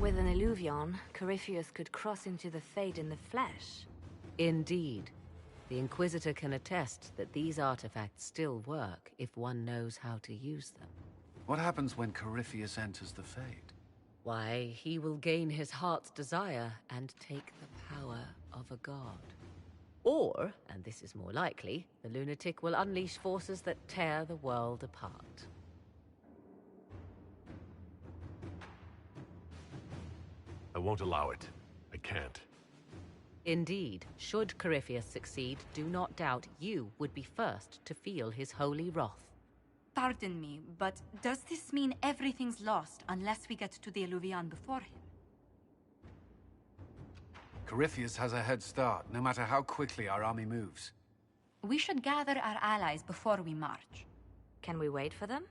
With an Illuvion, Corypheus could cross into the Fade in the flesh. Indeed. The Inquisitor can attest that these artifacts still work if one knows how to use them. What happens when Corypheus enters the Fade? Why, he will gain his heart's desire and take the power of a god. Or, and this is more likely, the lunatic will unleash forces that tear the world apart. I won't allow it. I can't. Indeed, should Corypheus succeed, do not doubt you would be first to feel his holy wrath. Pardon me, but does this mean everything's lost unless we get to the Illuvion before him? Corypheus has a head start, no matter how quickly our army moves. We should gather our allies before we march. Can we wait for them?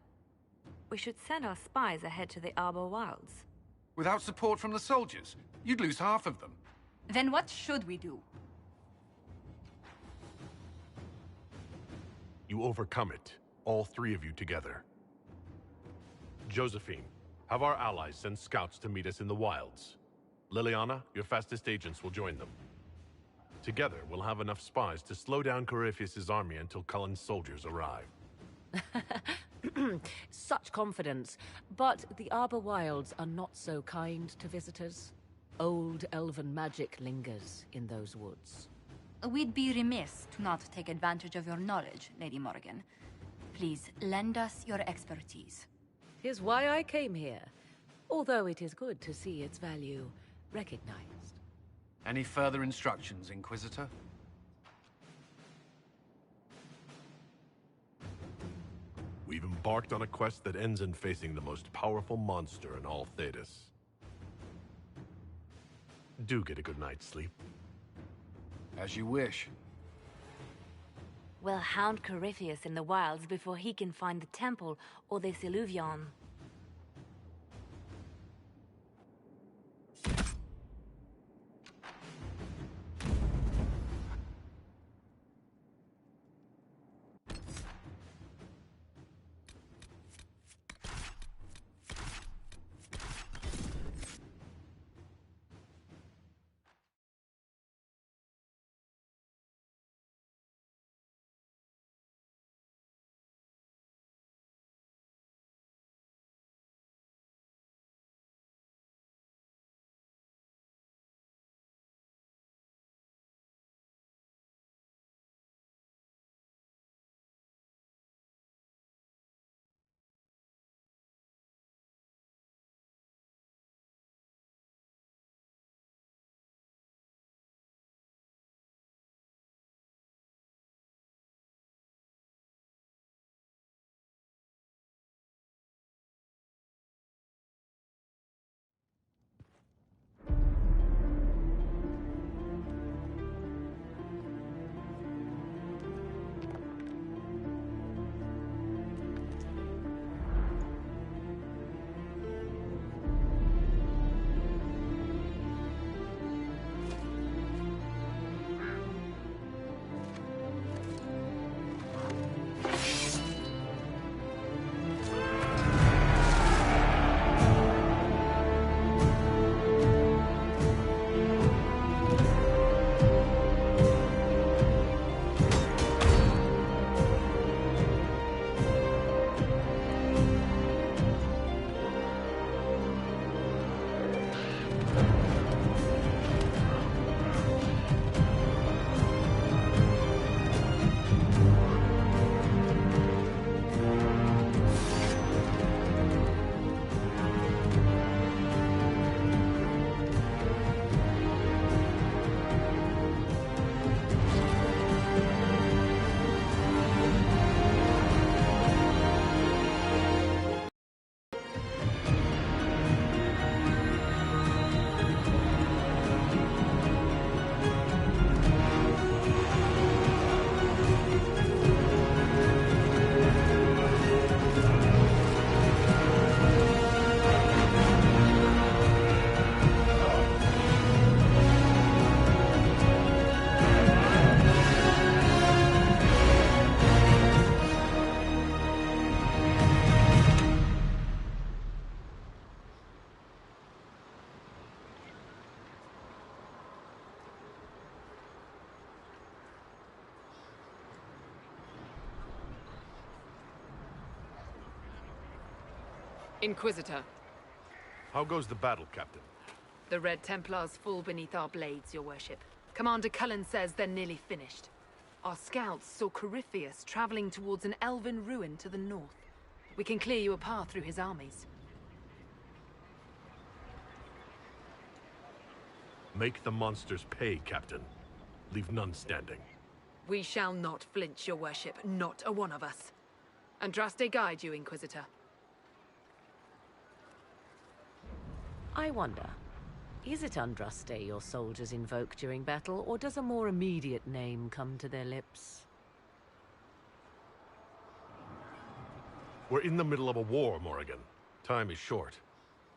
We should send our spies ahead to the Arbor Wilds. Without support from the soldiers, you'd lose half of them. Then what should we do? You overcome it. All three of you together. Josephine, have our allies send scouts to meet us in the wilds. Liliana, your fastest agents will join them. Together, we'll have enough spies to slow down Corypheus' army until Cullen's soldiers arrive. Such confidence. But the Arbor Wilds are not so kind to visitors. Old elven magic lingers in those woods. We'd be remiss to not take advantage of your knowledge, Lady Morrigan. Please, lend us your expertise. Here's why I came here, although it is good to see its value recognized. Any further instructions, Inquisitor? We've embarked on a quest that ends in facing the most powerful monster in all Thedas. Do get a good night's sleep. As you wish. We'll hound Corypheus in the wilds before he can find the temple or this Illuvion. Inquisitor, How goes the battle, Captain? the Red Templars fall beneath our blades, your worship. Commander Cullen says they're nearly finished. Our scouts saw Corypheus traveling towards an elven ruin to the north. We can clear you a path through his armies. Make the monsters pay, Captain. Leave none standing. We shall not flinch, your worship, not a one of us. Andraste guide you, Inquisitor. I wonder, is it Andraste your soldiers invoke during battle, or does a more immediate name come to their lips? We're in the middle of a war, Morrigan. Time is short.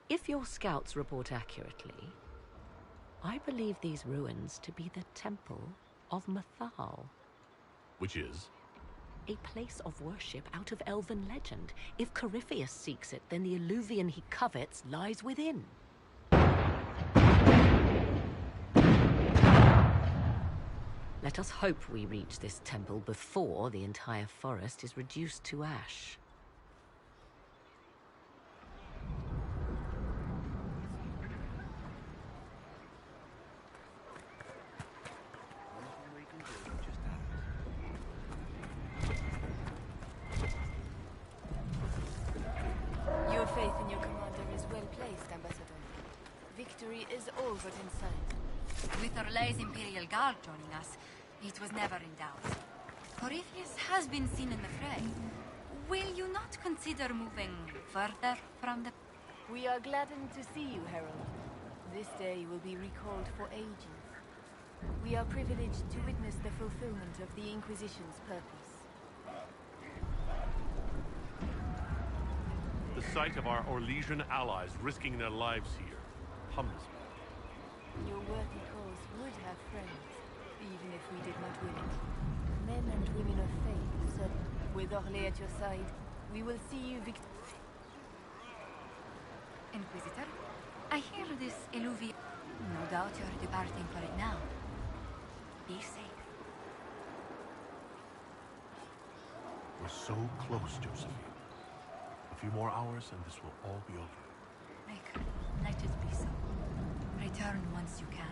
If your scouts report accurately, I believe these ruins to be the Temple of Mathal. Which is? A place of worship out of elven legend. If Corypheus seeks it, then the Illuvian he covets lies within. Let us hope we reach this temple before the entire forest is reduced to ash. Your faith in your commander is well placed, Ambassador. Victory is all but in sight. With Orlay's Imperial Guard joining us, it was never in doubt. Corypheus has been seen in the fray. Will you not consider moving further from the... We are gladdened to see you, Herald. This day will be recalled for ages. We are privileged to witness the fulfillment of the Inquisition's purpose. The sight of our Orlesian allies risking their lives here humbles me. Your worthy cause would have friends, even if we did not win it. Men and women of faith, so with Orlais at your side, we will see you victorious. Inquisitor, I hear this Illuvian... No doubt you're departing for it now. Be safe. We're so close, Josephine. A few more hours and this will all be over. Let it be so. Return once you can.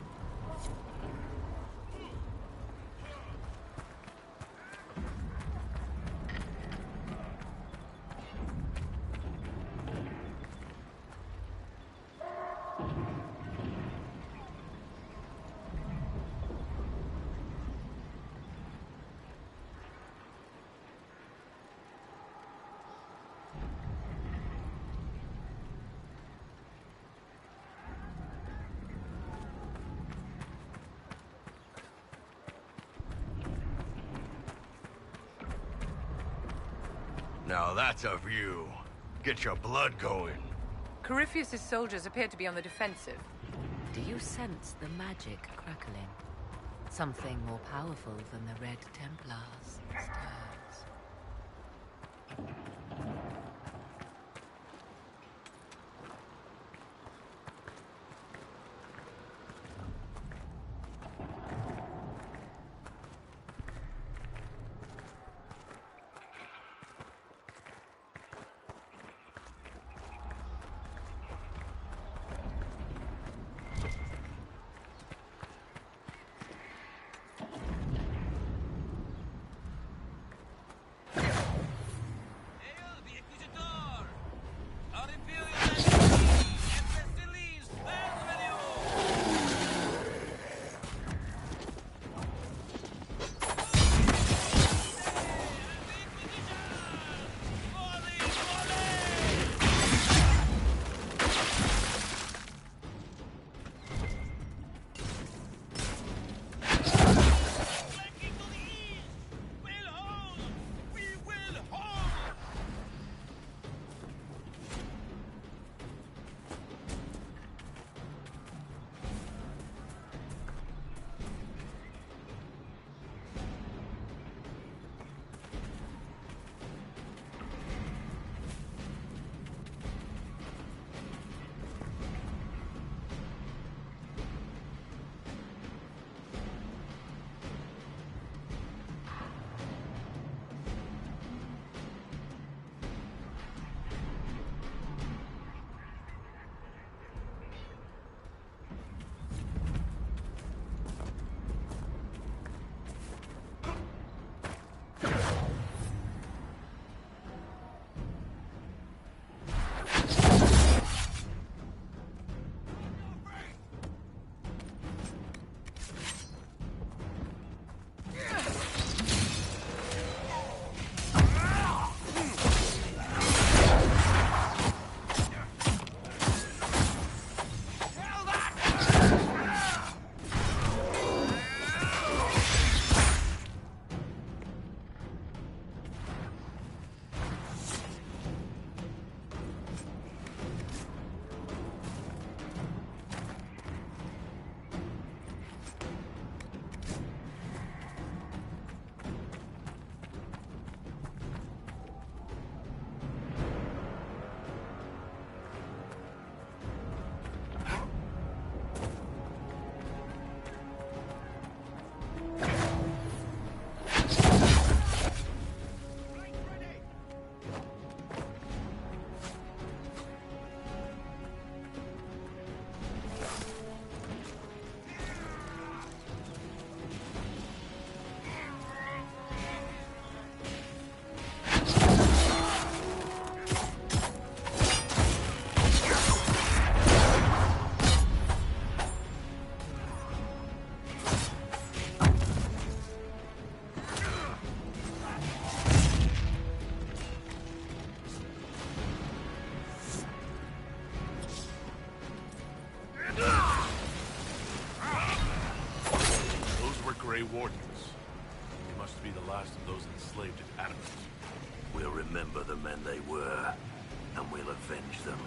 Now that's a view. Get your blood going. Corypheus' soldiers appear to be on the defensive. Do you sense the magic crackling? Something more powerful than the Red Templars stirs. Grey Wardens. They must be the last of those enslaved at Amarant. We'll remember the men they were, and we'll avenge them.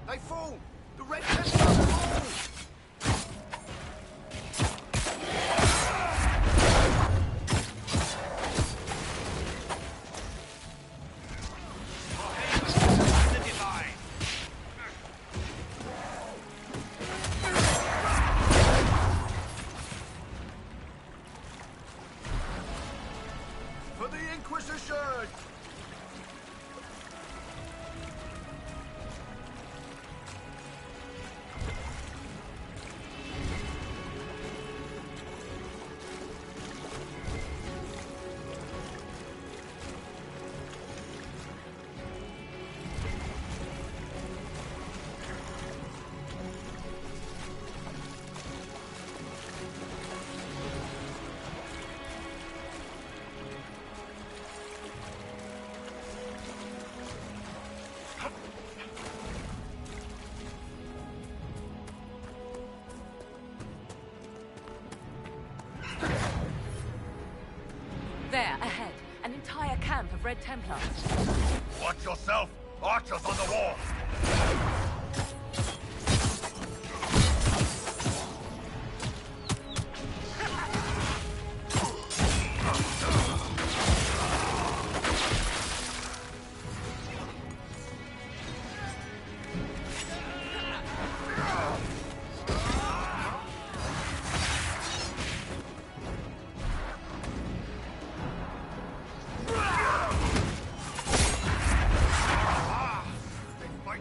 They fall! The Red Templars fall! For the Inquisition! There, ahead. An entire camp of Red Templars. Watch yourself! Archers on the wall!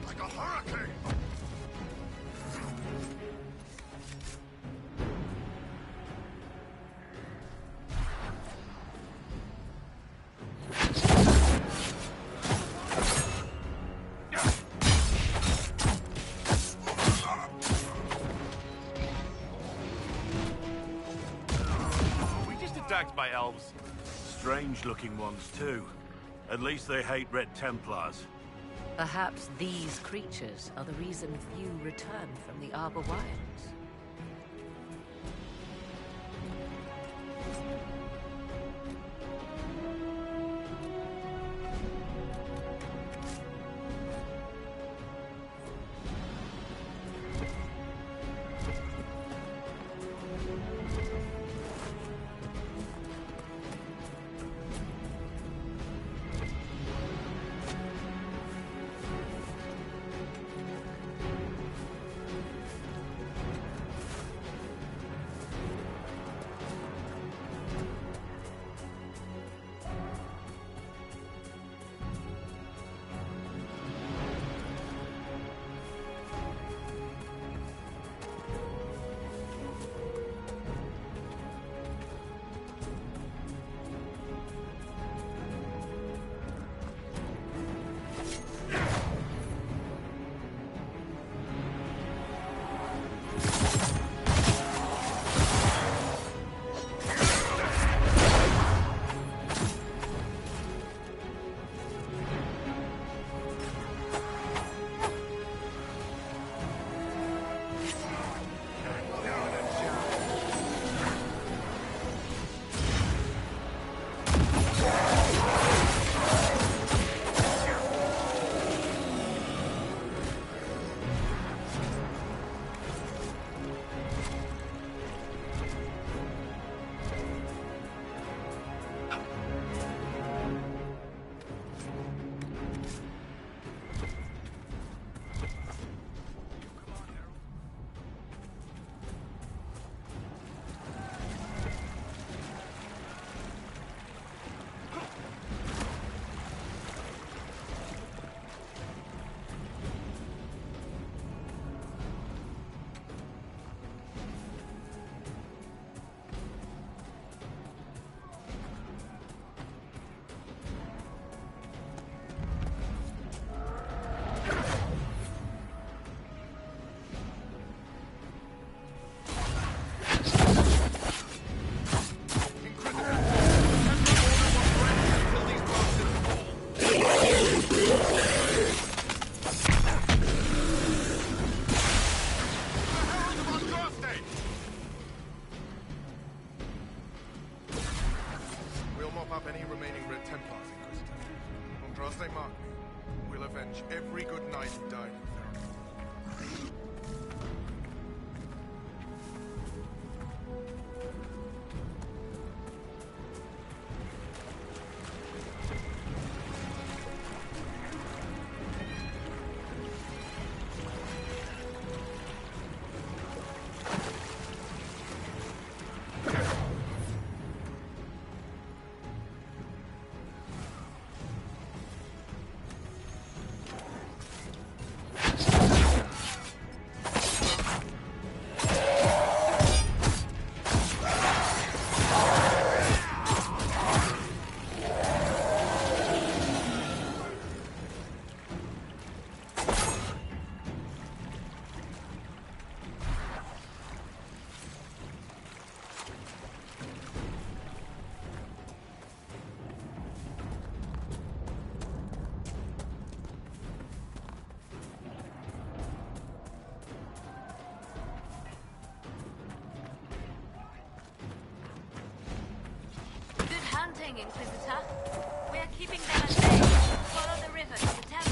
Like a hurricane! We just attacked by elves. Strange-looking ones, too. At least they hate Red Templars. Perhaps these creatures are the reason few return from the Arbor Wilds. up any remaining Red Templars, Inquisitor. On trust they mark me, we'll avenge every good knight who died in Theron. Inquisitor. We're keeping them at bay. Follow the river to the temple.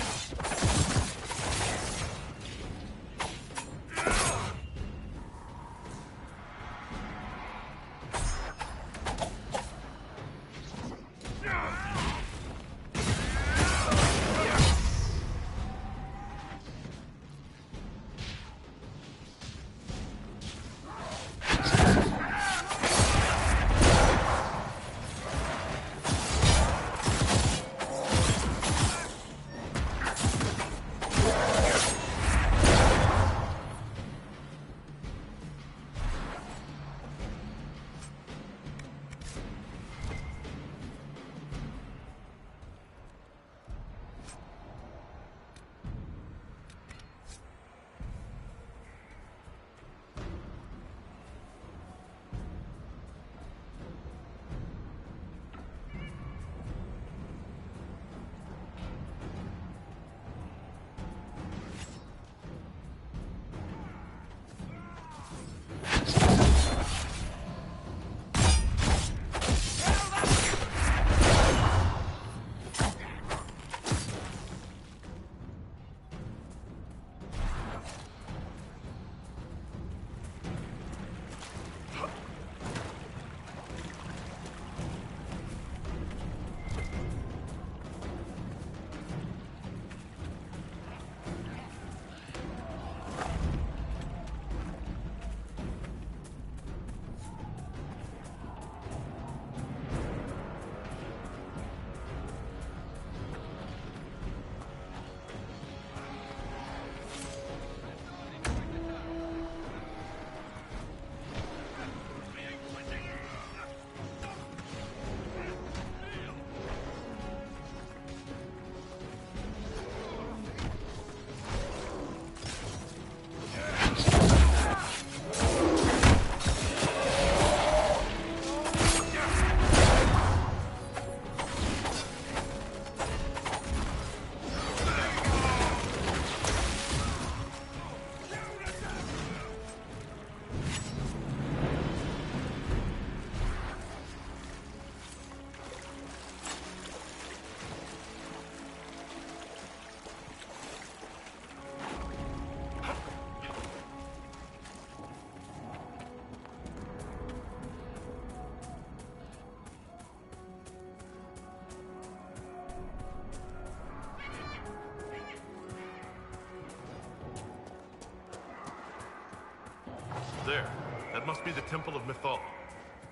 There. That must be the Temple of Mythal.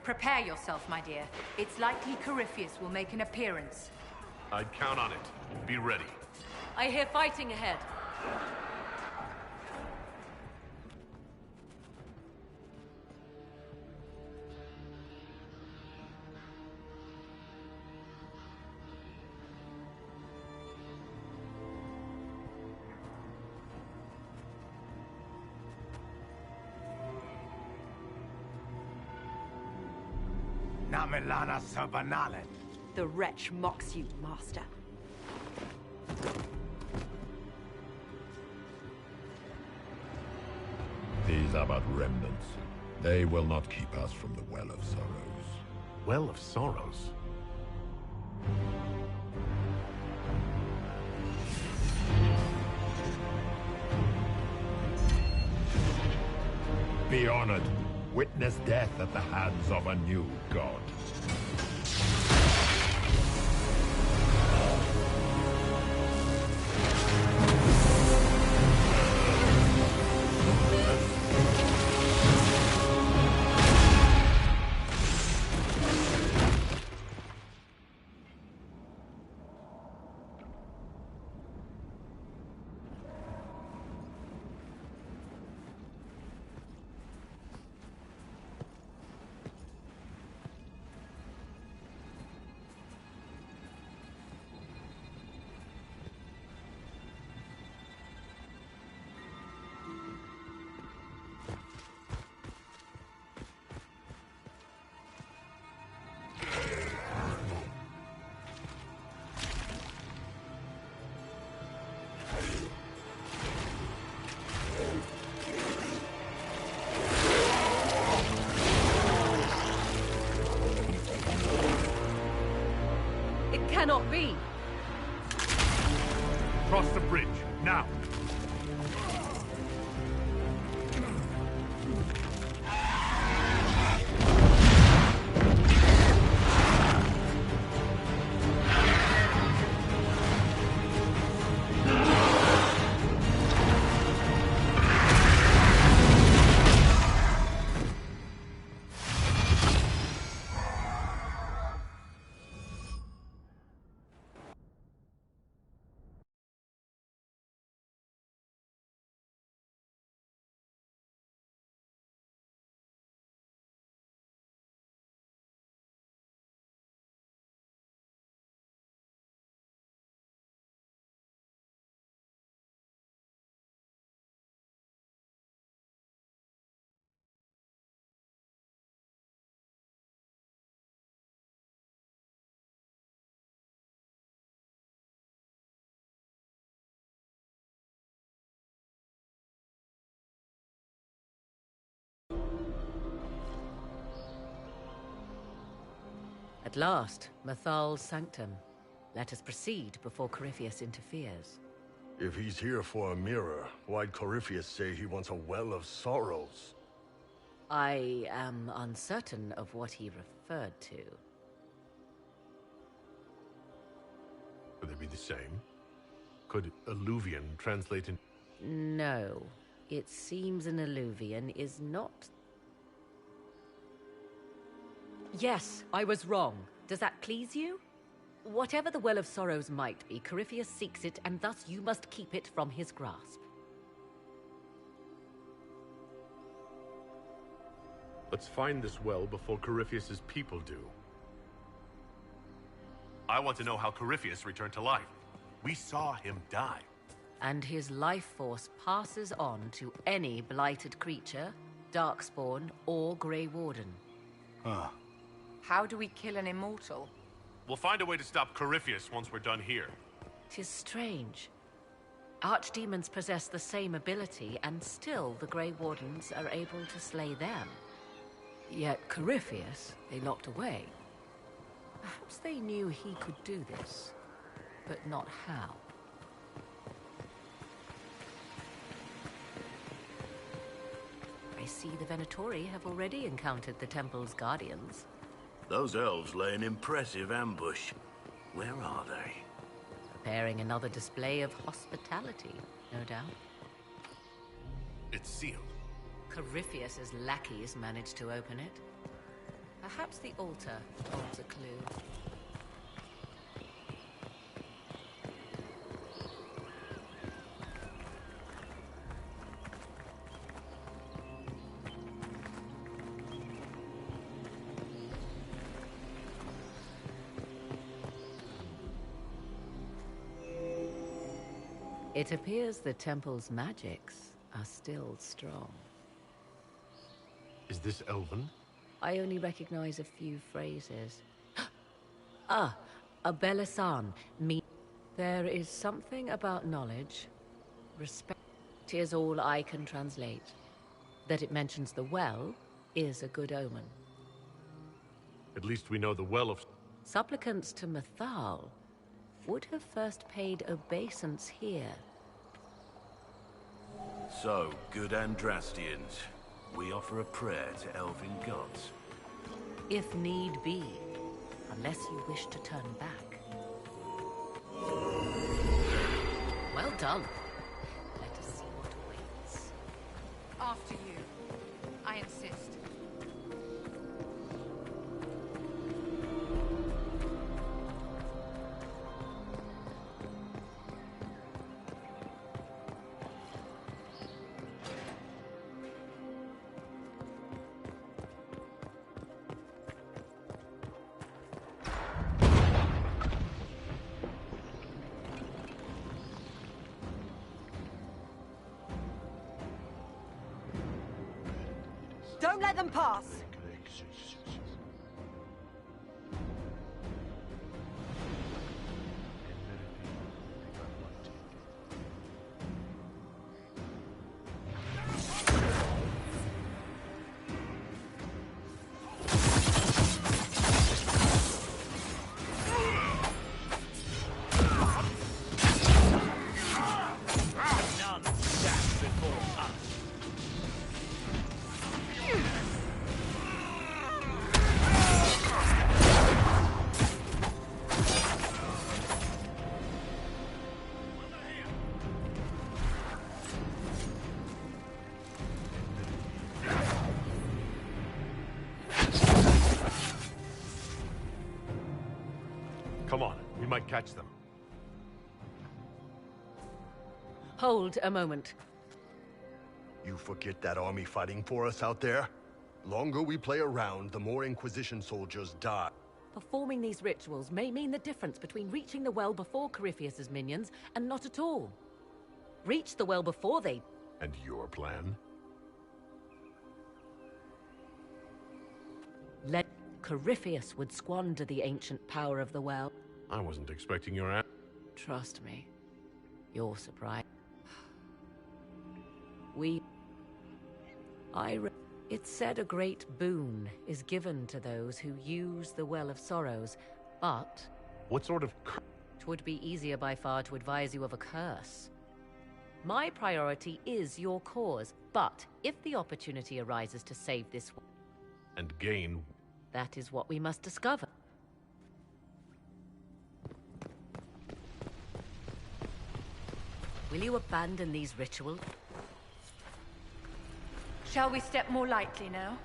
Prepare yourself, my dear. It's likely Corypheus will make an appearance. I'd count on it. Be ready. I hear fighting ahead. Namelana Sabanalen. The wretch mocks you, Master. These are but remnants. They will not keep us from the Well of Sorrows. Well of Sorrows? honored. Witness death at the hands of a new god. Cannot be! Cross the bridge, now! At last, Mathal's sanctum. Let us proceed before Corypheus interferes. If he's here for a mirror, why'd Corypheus say he wants a well of sorrows? I am uncertain of what he referred to. Could they be the same? Could alluvian translate in... No. It seems an alluvian is not... Yes, I was wrong. Does that please you? Whatever the Well of Sorrows might be, Corypheus seeks it, and thus you must keep it from his grasp. Let's find this well before Corypheus's people do. I want to know how Corypheus returned to life. We saw him die. And his life force passes on to any blighted creature, Darkspawn, or Grey Warden. Huh. How do we kill an immortal? We'll find a way to stop Corypheus once we're done here. 'Tis strange. Archdemons possess the same ability, and still the Grey Wardens are able to slay them. Yet Corypheus they locked away. Perhaps they knew he could do this, but not how. I see the Venatori have already encountered the temple's guardians. Those elves lay an impressive ambush. Where are they? Preparing another display of hospitality, no doubt. It's sealed. Corypheus's lackeys managed to open it. Perhaps the altar holds a clue. It appears the temple's magics are still strong. Is this Elven? I only recognize a few phrases. Ah, a Belisan. There is something about knowledge. Respect is all I can translate. That it mentions the well is a good omen. At least we know the well of... Supplicants to Mathal would have first paid obeisance here. So, good Andrastians. We offer a prayer to elven gods. If need be, unless you wish to turn back. Well done. Let us see what awaits. After you. I insist. Don't let them pass! Come on, we might catch them. Hold a moment. You forget that army fighting for us out there? Longer we play around, the more Inquisition soldiers die. Performing these rituals may mean the difference between reaching the well before Corypheus's minions and not at all. Reach the well before they... And your plan? Let Corypheus would squander the ancient power of the well. I wasn't expecting your answer. Trust me. You're surprised. It's said a great boon is given to those who use the Well of Sorrows, but... What sort of It would be easier by far to advise you of a curse. My priority is your cause, but if the opportunity arises to save this... And gain... That is what we must discover. Will you abandon these rituals? Shall we step more lightly now?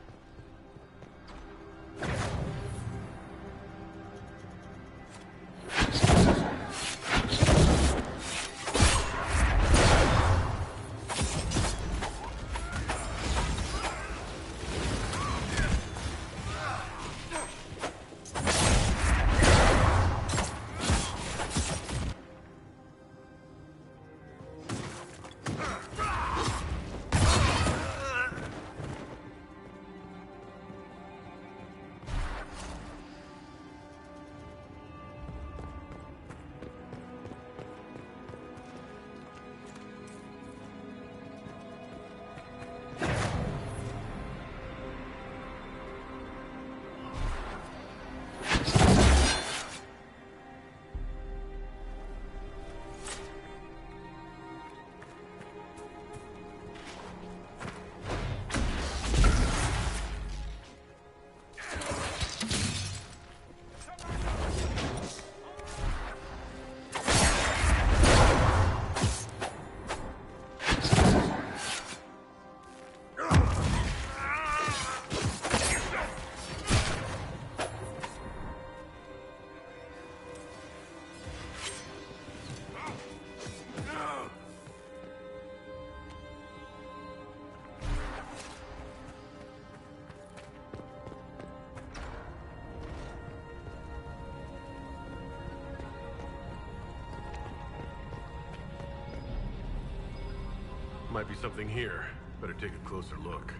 Might be something here. Better take a closer look.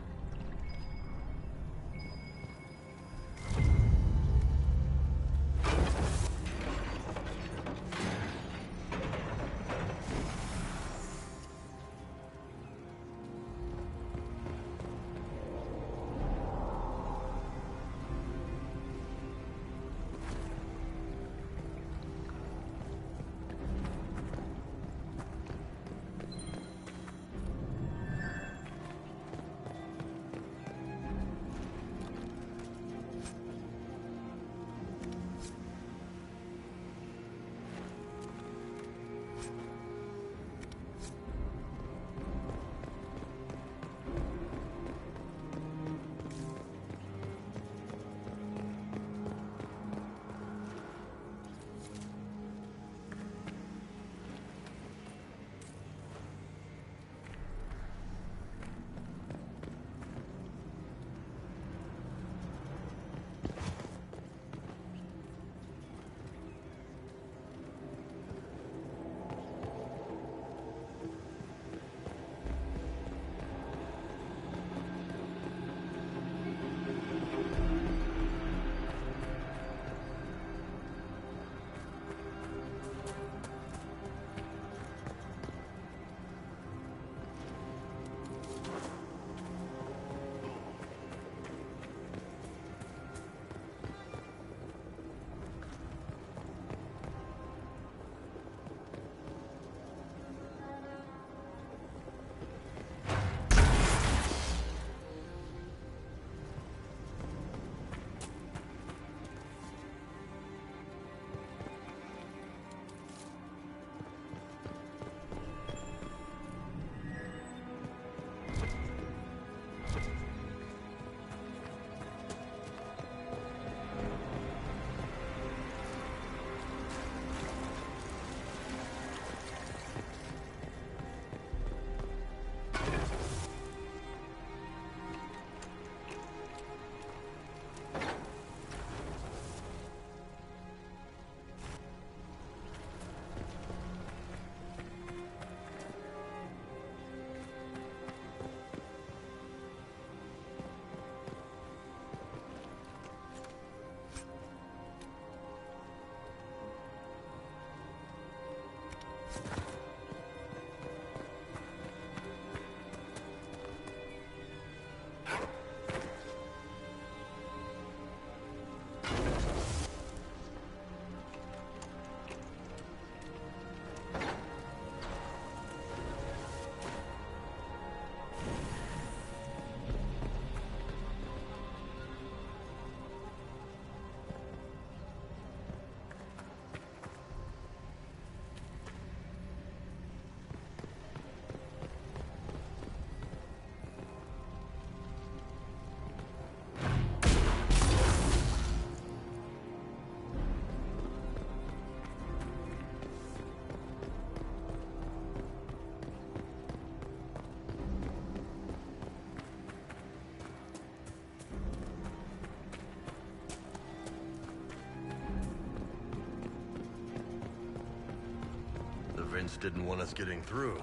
Vince didn't want us getting through.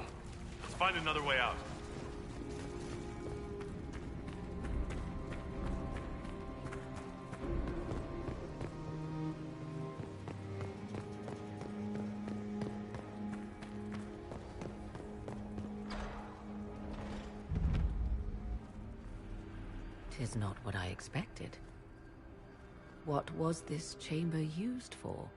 Let's find another way out. Tis not what I expected. What was this chamber used for?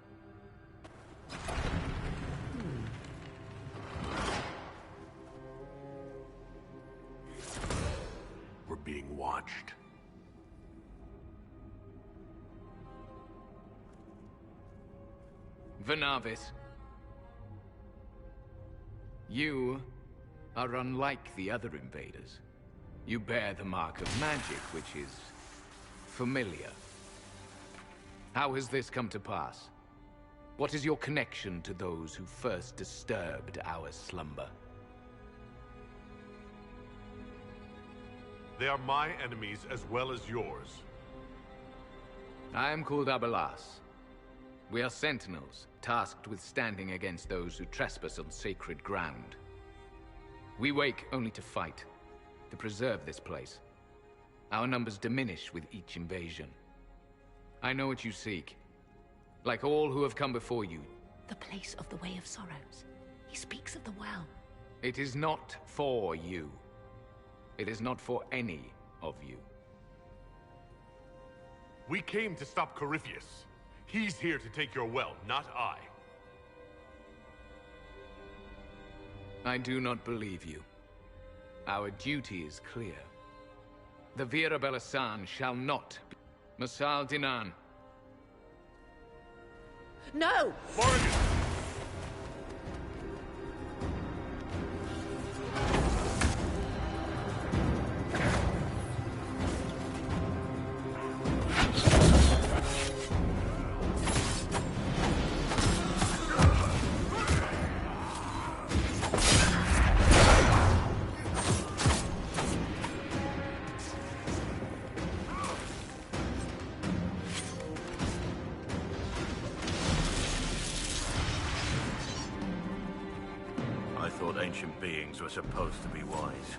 We're being watched. Venavis. You are unlike the other invaders. You bear the mark of magic, which is familiar. How has this come to pass? What is your connection to those who first disturbed our slumber? They are my enemies as well as yours. I am called Abelas. We are sentinels, tasked with standing against those who trespass on sacred ground. We wake only to fight, to preserve this place. Our numbers diminish with each invasion. I know what you seek. Like all who have come before you. The place of the Way of Sorrows. He speaks of the well. It is not for you. It is not for any of you. We came to stop Corypheus. He's here to take your well, not I. I do not believe you. Our duty is clear. The Vera Belisan shall not be... Masal Dinan. No! Morgan! Ancient beings were supposed to be wise.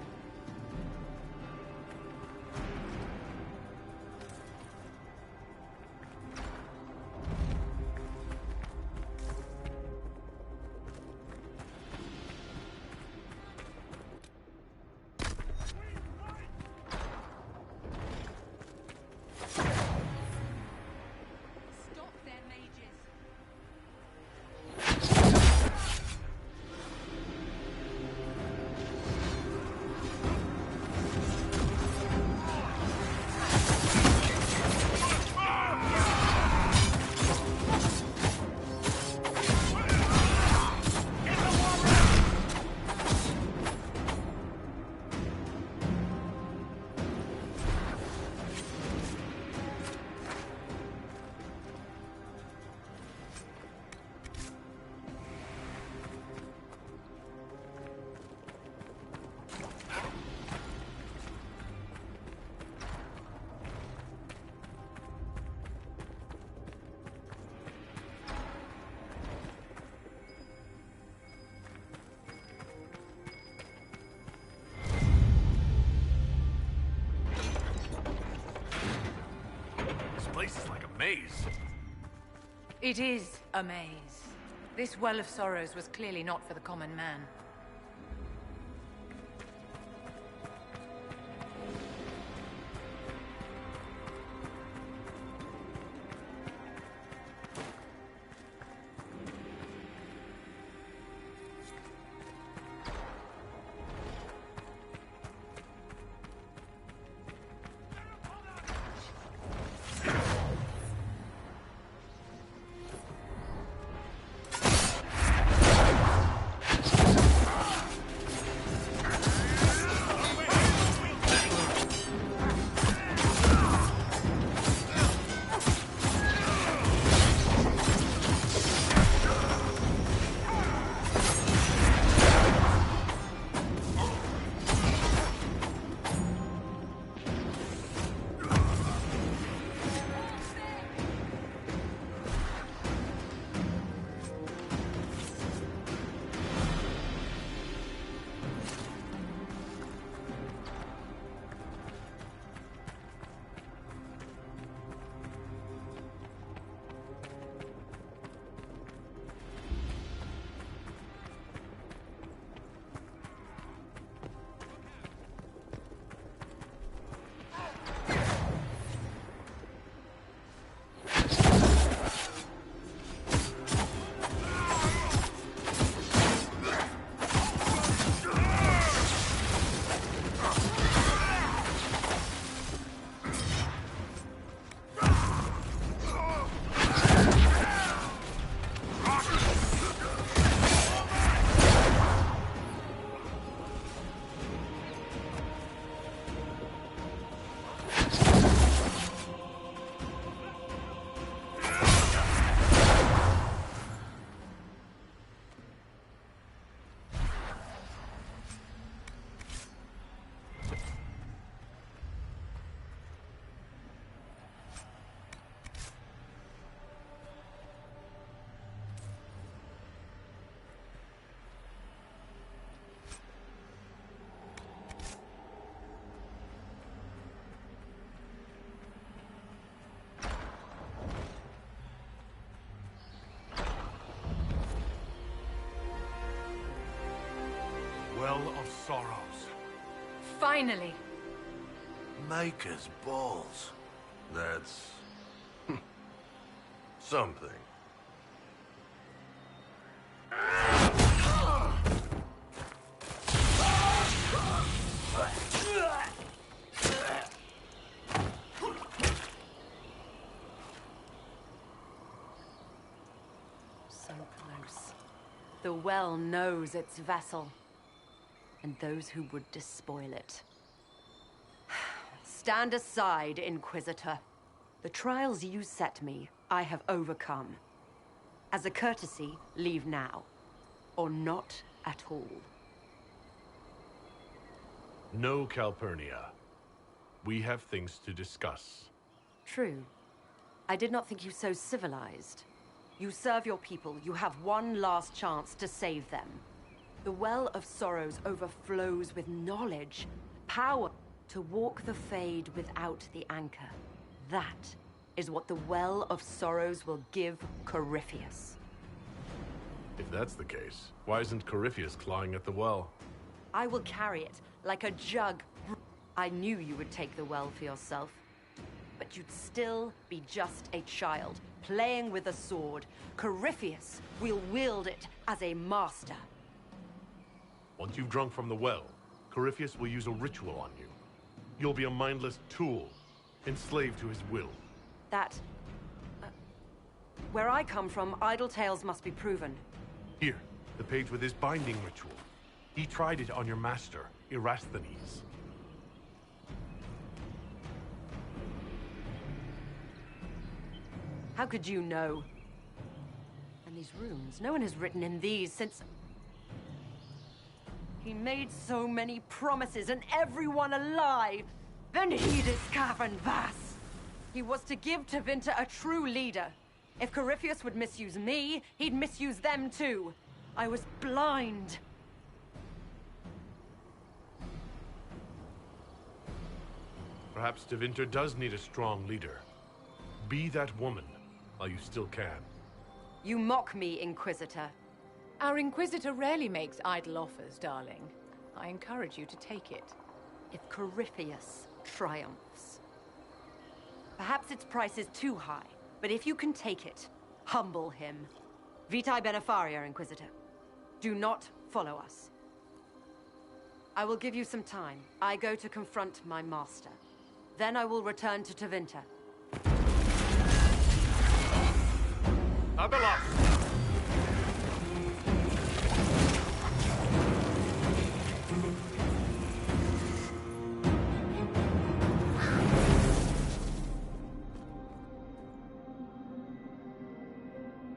Maze. It is a maze. This Well of Sorrows was clearly not for the common man. Well of Sorrows. Finally! Maker's balls. That's... something. So close. The well knows its vessel, and those who would despoil it. Stand aside, Inquisitor. The trials you set me, I have overcome. As a courtesy, leave now. Or not at all. No, Calpurnia. We have things to discuss. True. I did not think you so civilized. You serve your people. You have one last chance to save them. The Well of Sorrows overflows with knowledge, power to walk the Fade without the anchor. That is what the Well of Sorrows will give Corypheus. If that's the case, why isn't Corypheus clawing at the well? I will carry it like a jug. I knew you would take the well for yourself. But you'd still be just a child, playing with a sword. Corypheus will wield it as a master. Once you've drunk from the well, Corypheus will use a ritual on you. You'll be a mindless tool, enslaved to his will. Where I come from, idle tales must be proven. Here, the page with his binding ritual. He tried it on your master, Erasthenes. How could you know? And these runes, no one has written in these since... He made so many promises, and everyone alive! Then he this cavern Vass! He was to give Tevinter a true leader. If Corypheus would misuse me, he'd misuse them too. I was blind. Perhaps Tevinter does need a strong leader. Be that woman, while you still can. You mock me, Inquisitor. Our Inquisitor rarely makes idle offers, darling. I encourage you to take it. If Corypheus triumphs. Perhaps its price is too high, but if you can take it, humble him. Vitae Benefaria, Inquisitor. Do not follow us. I will give you some time. I go to confront my master. Then I will return to Tevinter. Abelas!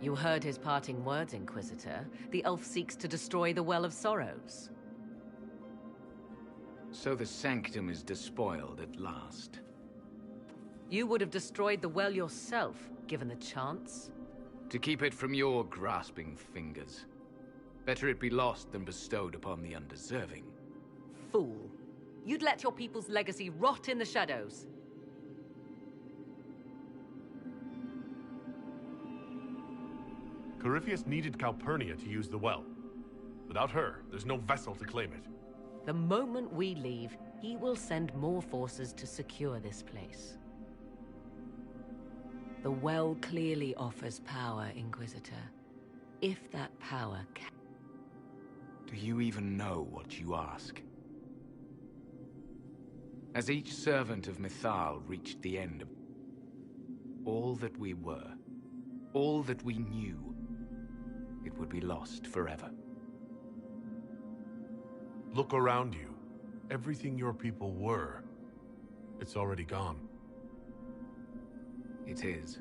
You heard his parting words, Inquisitor. The elf seeks to destroy the Well of Sorrows. So the Sanctum is despoiled at last. You would have destroyed the well yourself, given the chance. To keep it from your grasping fingers. Better it be lost than bestowed upon the undeserving. Fool. You'd let your people's legacy rot in the shadows. Corypheus needed Calpurnia to use the well. Without her, there's no vessel to claim it. The moment we leave, he will send more forces to secure this place. The well clearly offers power, Inquisitor. If that power can... Do you even know what you ask? As each servant of Mythal reached the end of all that we were, all that we knew, it would be lost forever. Look around you. Everything your people were, it's already gone. It is.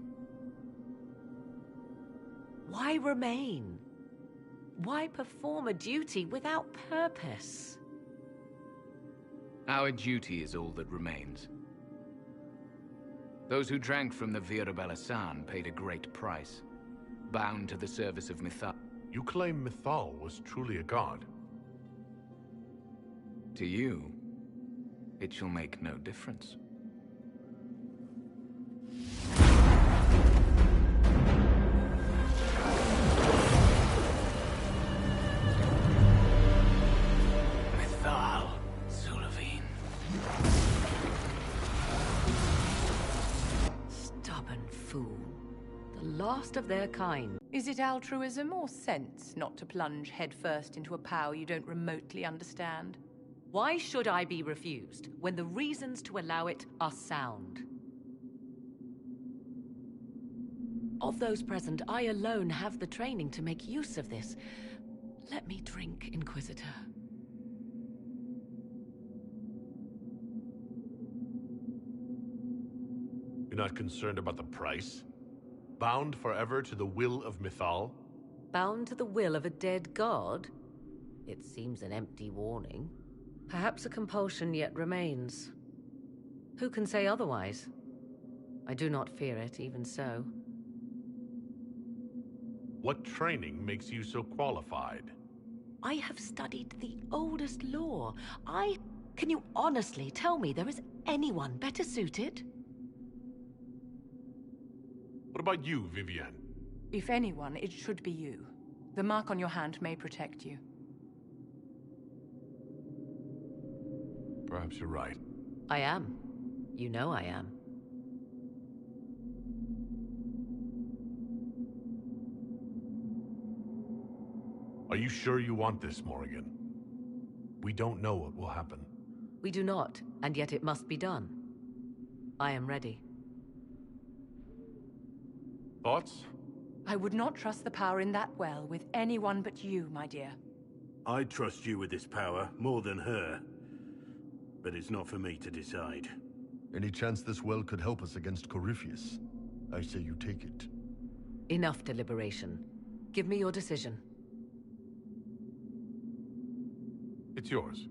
Why remain? Why perform a duty without purpose? Our duty is all that remains. Those who drank from the Vira Belasan paid a great price, bound to the service of Mythal. You claim Mythal was truly a god. To you, it shall make no difference. last of their kind. Is it altruism or sense not to plunge headfirst into a power you don't remotely understand? Why should I be refused when the reasons to allow it are sound? Of those present, I alone have the training to make use of this. Let me drink, Inquisitor. You're not concerned about the price? Bound forever to the will of Mythal? Bound to the will of a dead god? It seems an empty warning. Perhaps a compulsion yet remains. Who can say otherwise? I do not fear it, even so. What training makes you so qualified? I have studied the oldest lore. Can you honestly tell me there is anyone better suited? What about you, Vivienne? If anyone, it should be you. The mark on your hand may protect you. Perhaps you're right. I am. You know I am. Are you sure you want this, Morrigan? We don't know what will happen. We do not, and yet it must be done. I am ready. Thoughts? I would not trust the power in that well with anyone but you, my dear. I trust you with this power more than her. But it's not for me to decide. Any chance this well could help us against Corypheus? I say you take it. Enough deliberation. Give me your decision. It's yours.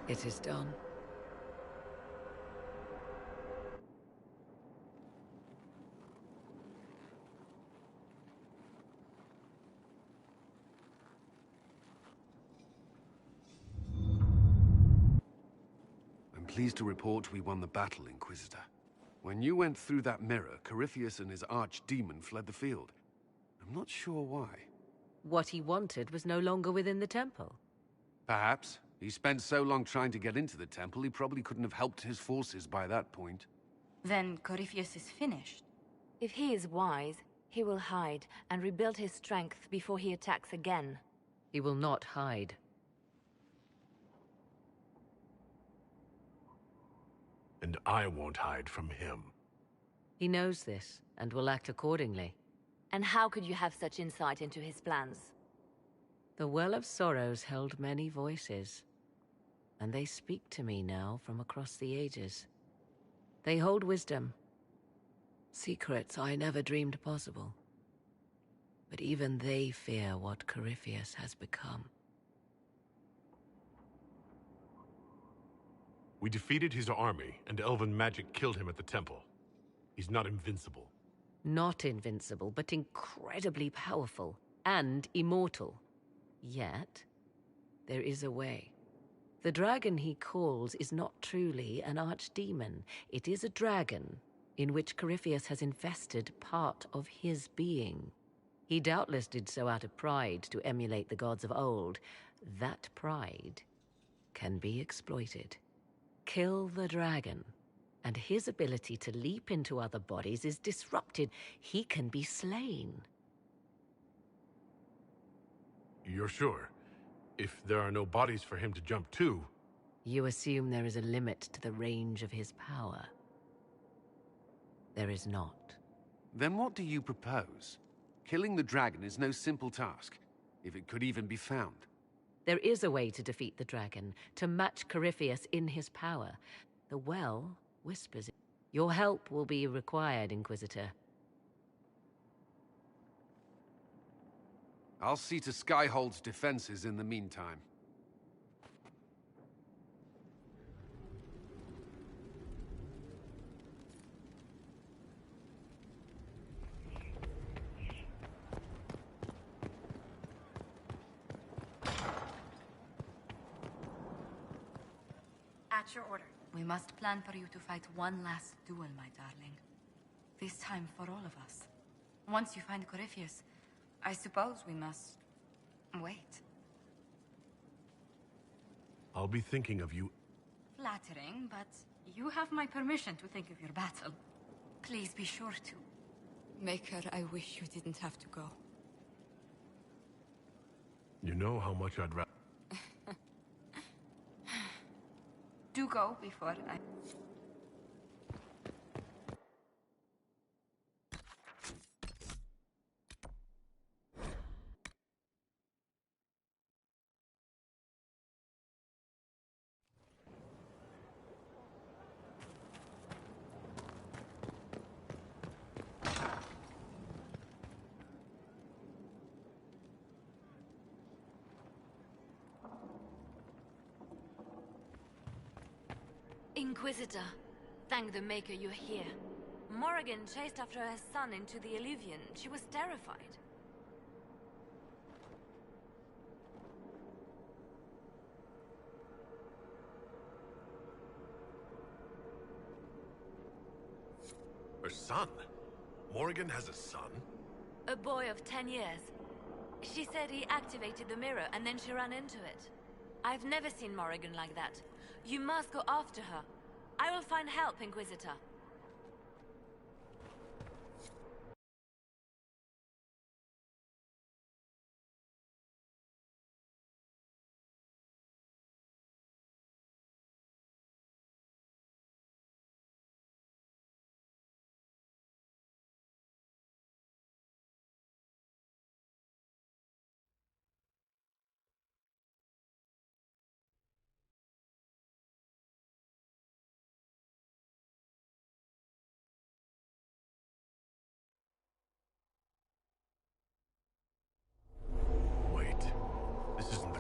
It is done. I'm pleased to report we won the battle, Inquisitor. When you went through that mirror, Corypheus and his archdemon fled the field. I'm not sure why. What he wanted was no longer within the temple. Perhaps. He spent so long trying to get into the temple, he probably couldn't have helped his forces by that point. Then Corypheus is finished. If he is wise, he will hide and rebuild his strength before he attacks again. He will not hide. And I won't hide from him. He knows this, and will act accordingly. And how could you have such insight into his plans? The Well of Sorrows held many voices, and they speak to me now from across the ages. They hold wisdom. Secrets I never dreamed possible. But even they fear what Corypheus has become. We defeated his army, and elven magic killed him at the temple. He's not invincible. Not invincible, but incredibly powerful. And immortal. Yet, there is a way. The dragon he calls is not truly an archdemon. It is a dragon in which Corypheus has invested part of his being. He doubtless did so out of pride to emulate the gods of old. That pride can be exploited. Kill the dragon, and his ability to leap into other bodies is disrupted. He can be slain. You're sure? If there are no bodies for him to jump to... You assume there is a limit to the range of his power. There is not. Then what do you propose? Killing the dragon is no simple task, if it could even be found. There is a way to defeat the dragon, to match Corypheus in his power. The well whispers it. Your help will be required, Inquisitor. I'll see to Skyhold's defenses in the meantime. At your order. We must plan for you to fight one last duel, my darling. This time for all of us. Once you find Corypheus, I suppose we must... wait. I'll be thinking of you. Flattering, but you have my permission to think of your battle. Please be sure to. Maker, I wish you didn't have to go. You know how much I'd rather... Do go before I... Inquisitor, thank the Maker you're here. Morrigan chased after her son into the Illuvian. She was terrified. Her son? Morrigan has a son? A boy of 10 years. She said he activated the mirror and then she ran into it. I've never seen Morrigan like that. You must go after her. I will find help, Inquisitor.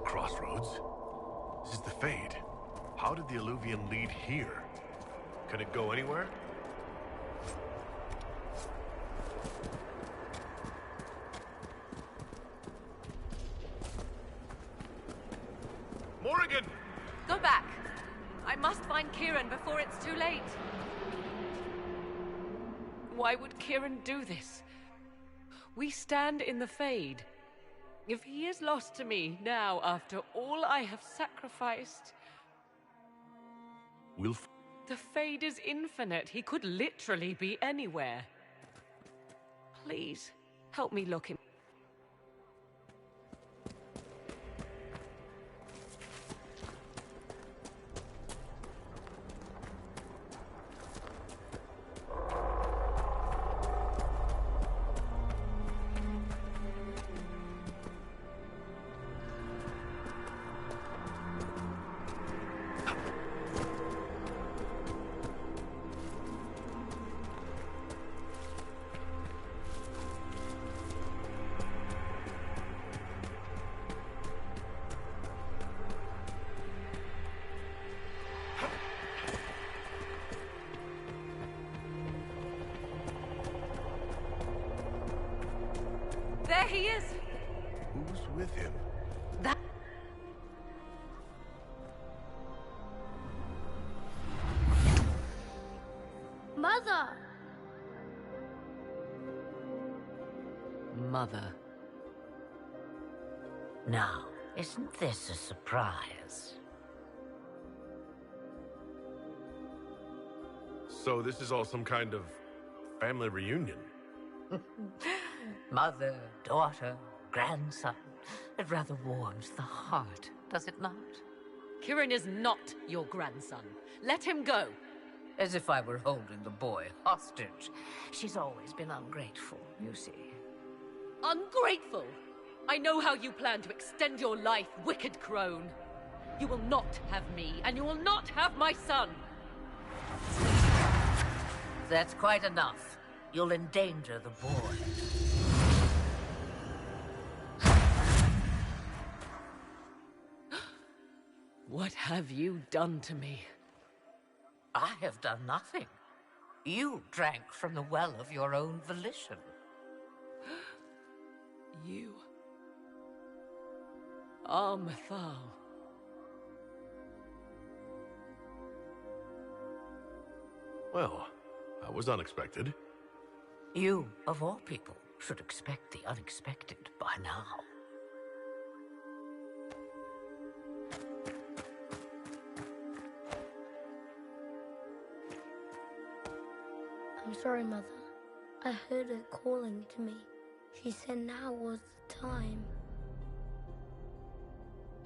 Crossroads? This is the Fade. How did the Illuvian lead here? Can it go anywhere? Morrigan! Go back! I must find Kieran before it's too late. Why would Kieran do this? We stand in the Fade. If he is lost to me now after all I have sacrificed... The Fade is infinite. He could literally be anywhere. Please, help me look him. There he is! Who's with him? That... Mother! Mother. Now, isn't this a surprise? So this is all some kind of family reunion? Mother, daughter, grandson. It rather warms the heart, does it not? Kieran is not your grandson. Let him go. As if I were holding the boy hostage. She's always been ungrateful, you see. Ungrateful? I know how you plan to extend your life, wicked crone. You will not have me, and you will not have my son. That's quite enough. You'll endanger the boy. What have you done to me? I have done nothing. You drank from the well of your own volition. You... Mithal. Well, that was unexpected. You, of all people, should expect the unexpected by now. I'm sorry, Mother. I heard her calling to me. She said now was the time.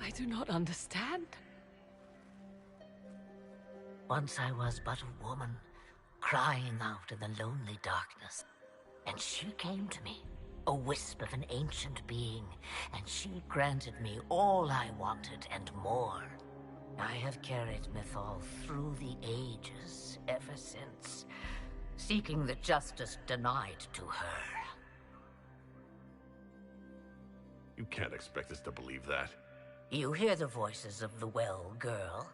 I do not understand. Once I was but a woman, crying out in the lonely darkness. And she came to me, a wisp of an ancient being, and she granted me all I wanted and more. I have carried Mithal through the ages ever since, seeking the justice denied to her. You can't expect us to believe that. You hear the voices of the well girl.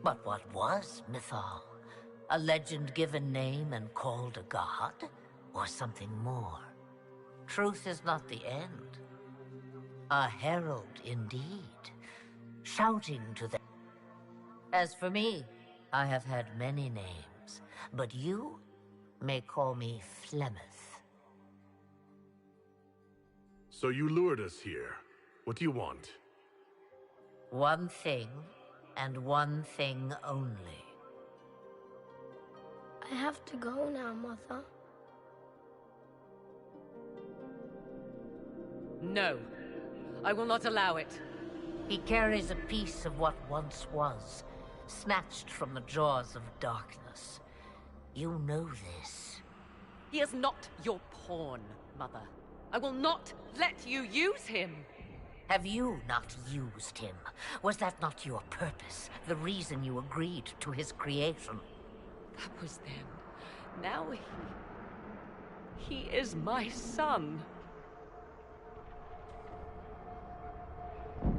But what was Mithal? A legend given name and called a god? Or something more? Truth is not the end. A herald indeed, shouting to them. As for me, I have had many names, but you may call me Flemeth. So you lured us here. What do you want? One thing, and one thing only. I have to go now, Mother. No. I will not allow it. He carries a piece of what once was, snatched from the jaws of darkness. You know this. He is not your pawn, Mother. I will not let you use him. Have you not used him? Was that not your purpose? The reason you agreed to his creation? That was then. Now he is my son.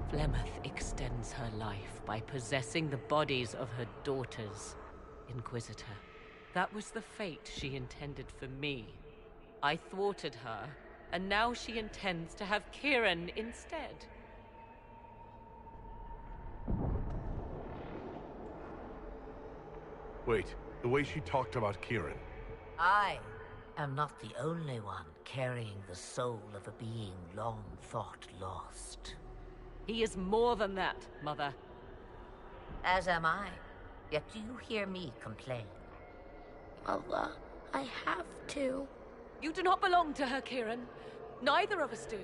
Flemeth extends her life by possessing the bodies of her daughters, Inquisitor. That was the fate she intended for me. I thwarted her, and now she intends to have Kieran instead. Wait, the way she talked about Kieran. I am not the only one carrying the soul of a being long thought lost. He is more than that, Mother. As am I. Yet do you hear me complain? Mother, I have to. You do not belong to her, Kieran. Neither of us do.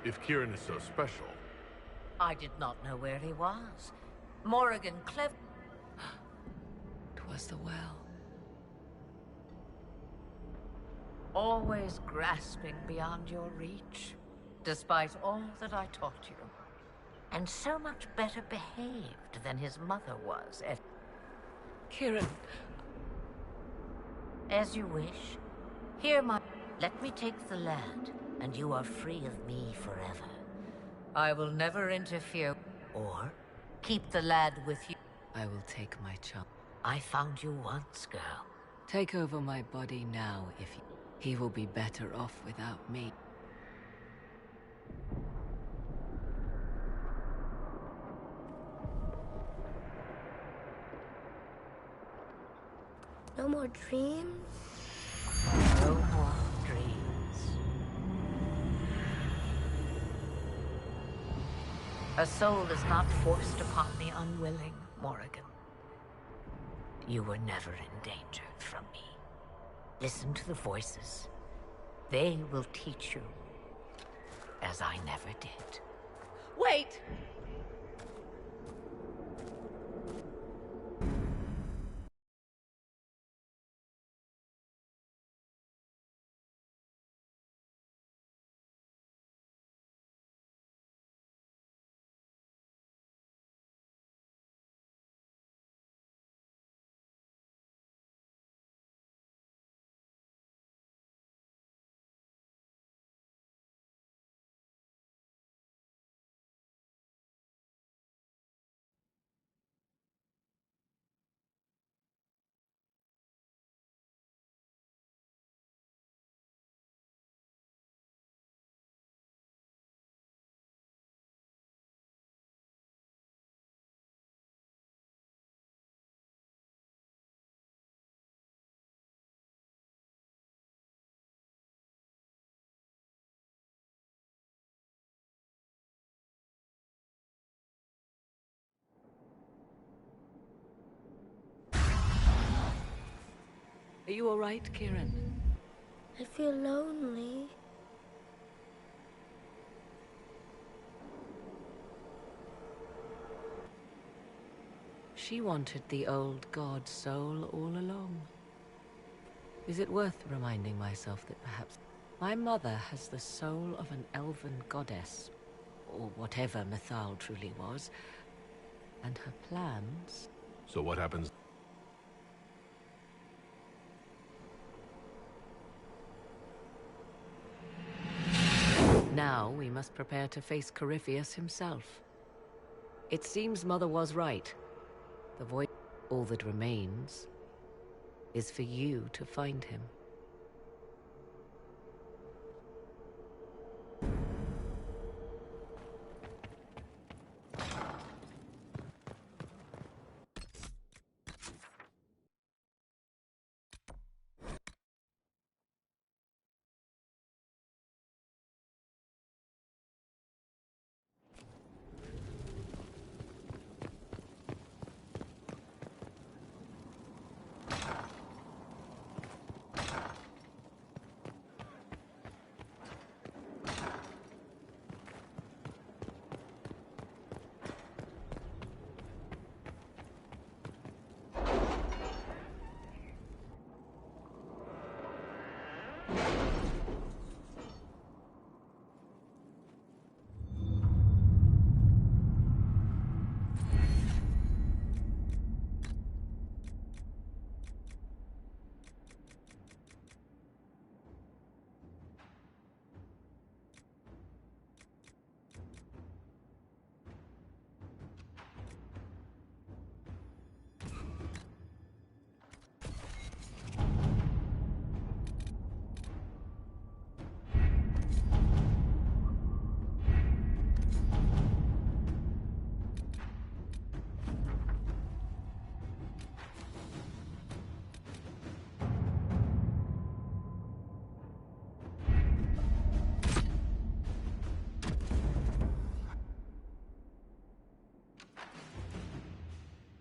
If Kieran is so special... I did not know where he was. Morrigan Clev... 'Twas the well. Always grasping beyond your reach, despite all that I taught you. And so much better behaved than his mother was at... Kieran... As you wish. Here, let me take the lad, and you are free of me forever. I will never interfere, or keep the lad with you. I will take my chance. I found you once, girl. Take over my body now, if you... He will be better off without me. No more dreams? No more dreams. A soul is not forced upon the unwilling, Morrigan. You were never in danger from me. Listen to the voices. They will teach you, as I never did. Wait! Are you all right, Kieran? I feel lonely. She wanted the old god soul all along. Is it worth reminding myself that perhaps my mother has the soul of an elven goddess, or whatever Mythal truly was, and her plans? So what happens? Now we must prepare to face Corypheus himself. It seems Mother was right. The void, all that remains, is for you to find him.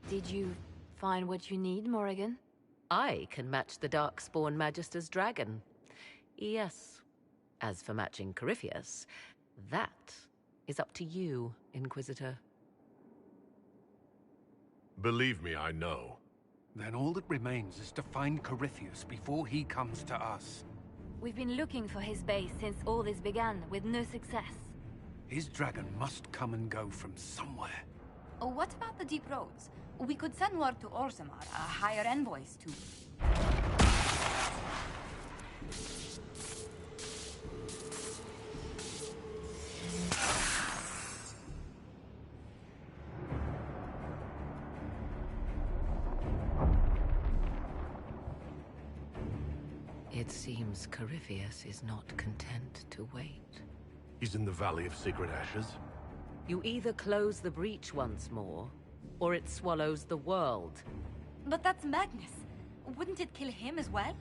Did you find what you need, Morrigan? I can match the Darkspawn Magister's dragon. Yes. As for matching Corypheus, that is up to you, Inquisitor. Believe me, I know. Then all that remains is to find Corypheus before he comes to us. We've been looking for his base since all this began, with no success. His dragon must come and go from somewhere. Oh, what about the deep roads? We could send word to Orzammar, hire envoys to... It seems Corypheus is not content to wait. He's in the Valley of Sacred Ashes? You either close the breach once more, or it swallows the world. But that's Magnus. Wouldn't it kill him as well?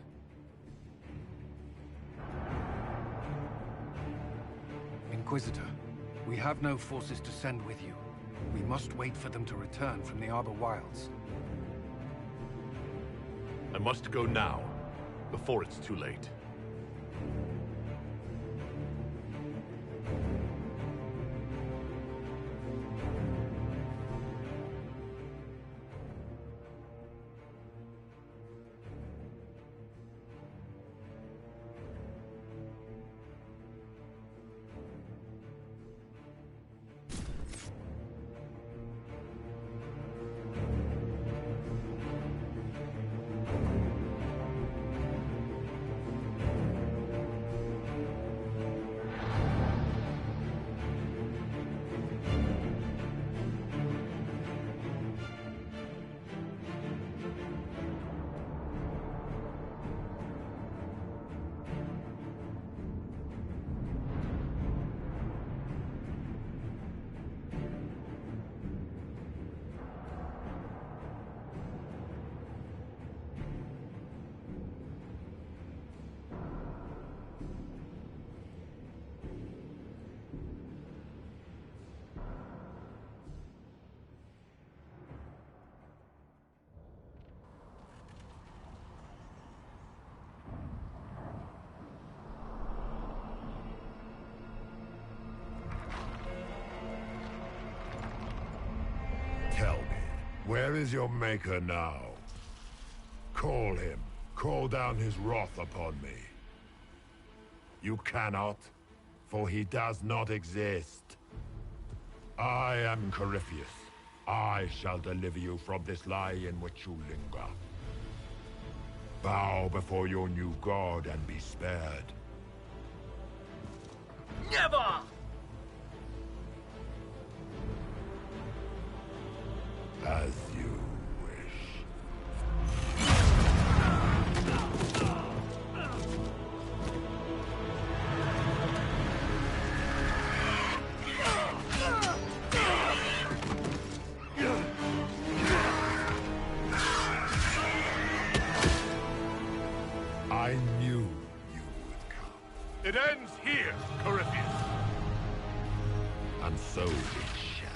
Inquisitor, we have no forces to send with you. We must wait for them to return from the Arbor Wilds. I must go now, before it's too late. Tell me, where is your maker now? Call him. Call down his wrath upon me. You cannot, for he does not exist. I am Corypheus. I shall deliver you from this lie in which you linger. Bow before your new god and be spared. Never! As you wish. I knew you would come. It ends here, Corypheus. And so it shall.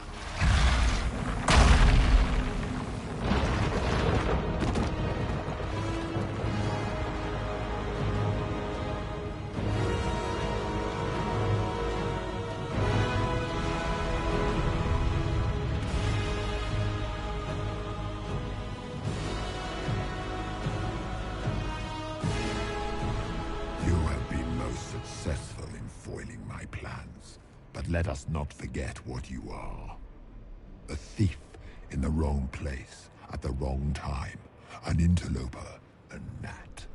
Successful in foiling my plans, but let us not forget what you are. A thief in the wrong place at the wrong time, an interloper, a gnat.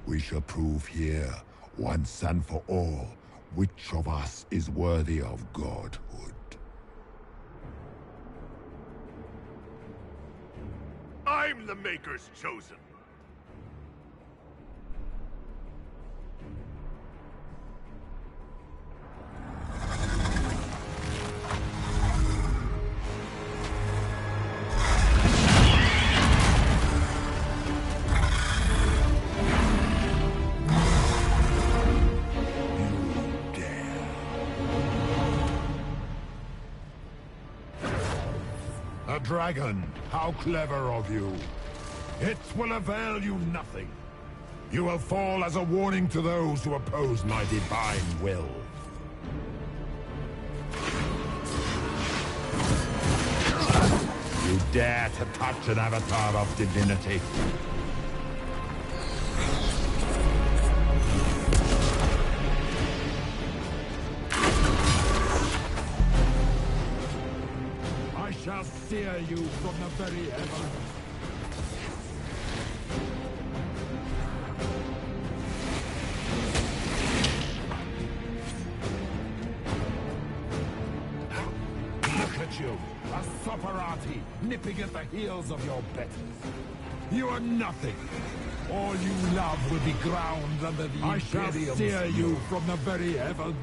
We shall prove here, once and for all, which of us is worthy of godhood. I'm the Maker's chosen. A dragon! How clever of you! It will avail you nothing. You will fall as a warning to those who oppose my divine will. You dare to touch an avatar of divinity? I shall sear you from the very heavens. Look at you, a Soparati, nipping at the heels of your betters. You are nothing. All you love will be ground under the Imperium's I shall steer you from the very heavens.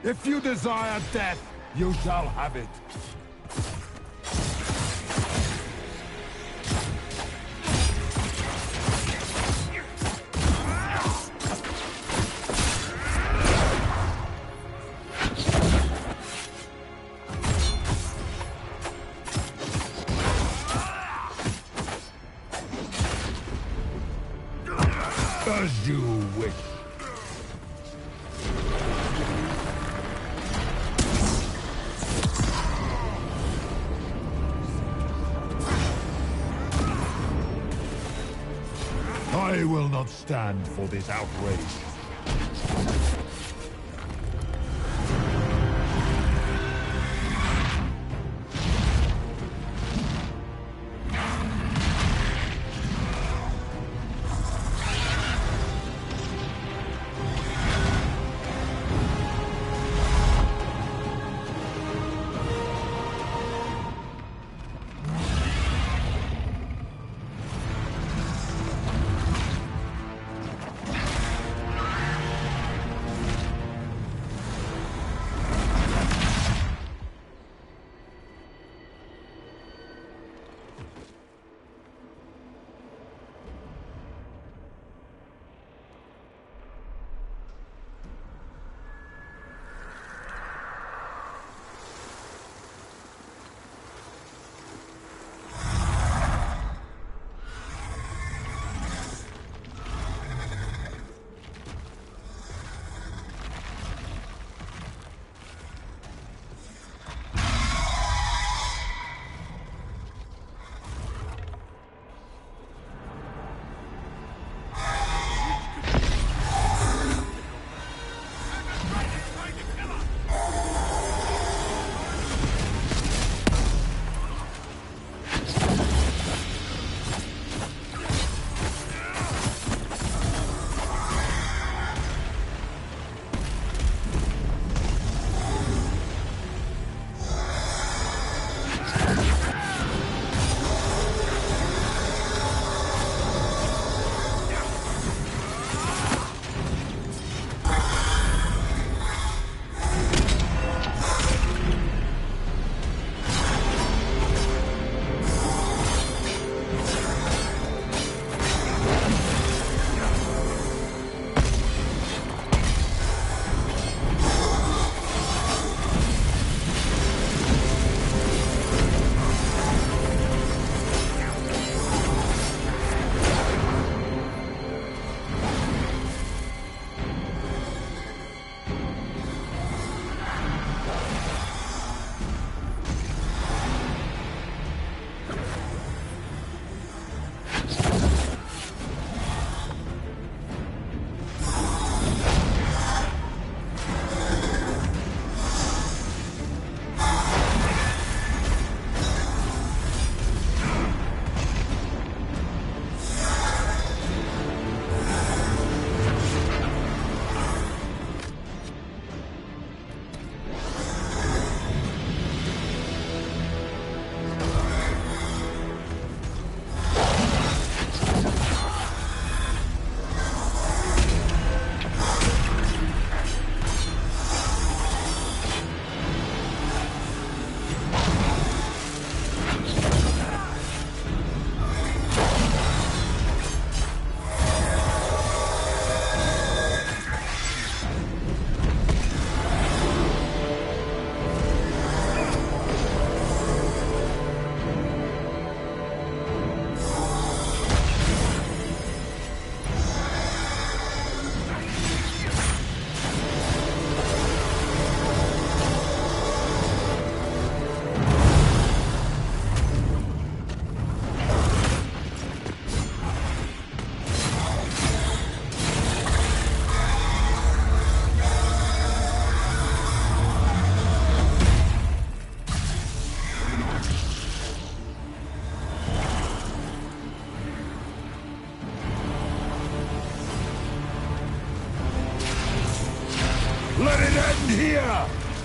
If you desire death, you shall have it. As you wish. I will not stand for this outrage.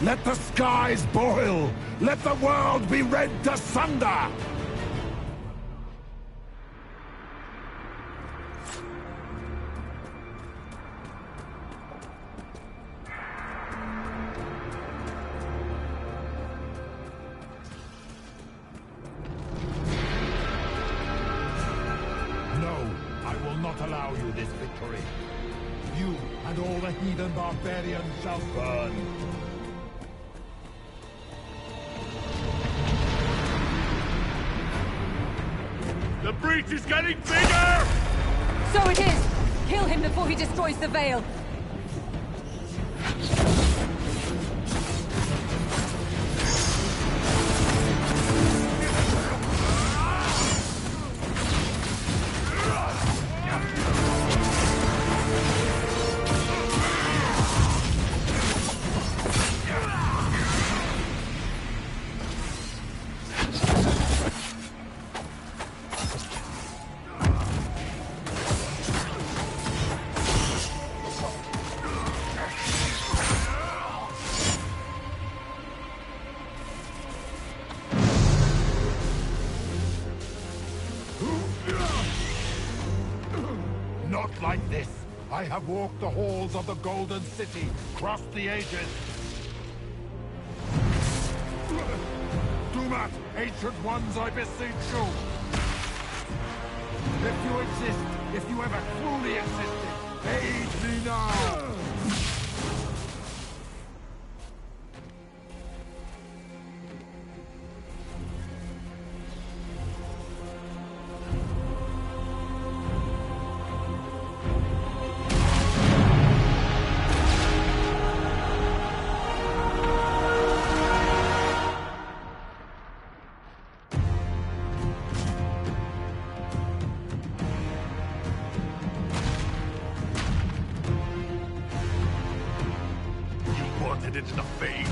Let the skies boil! Let the world be rent asunder! No, I will not allow you this victory. You and all the heathen barbarians shall burn. The breach is getting bigger! So it is! Kill him before he destroys the Veil! Not like this. I have walked the halls of the Golden City, crossed the ages. Do not, ancient ones, I beseech you. If you exist, if you ever truly existed, aid me now! Wanted it to fade.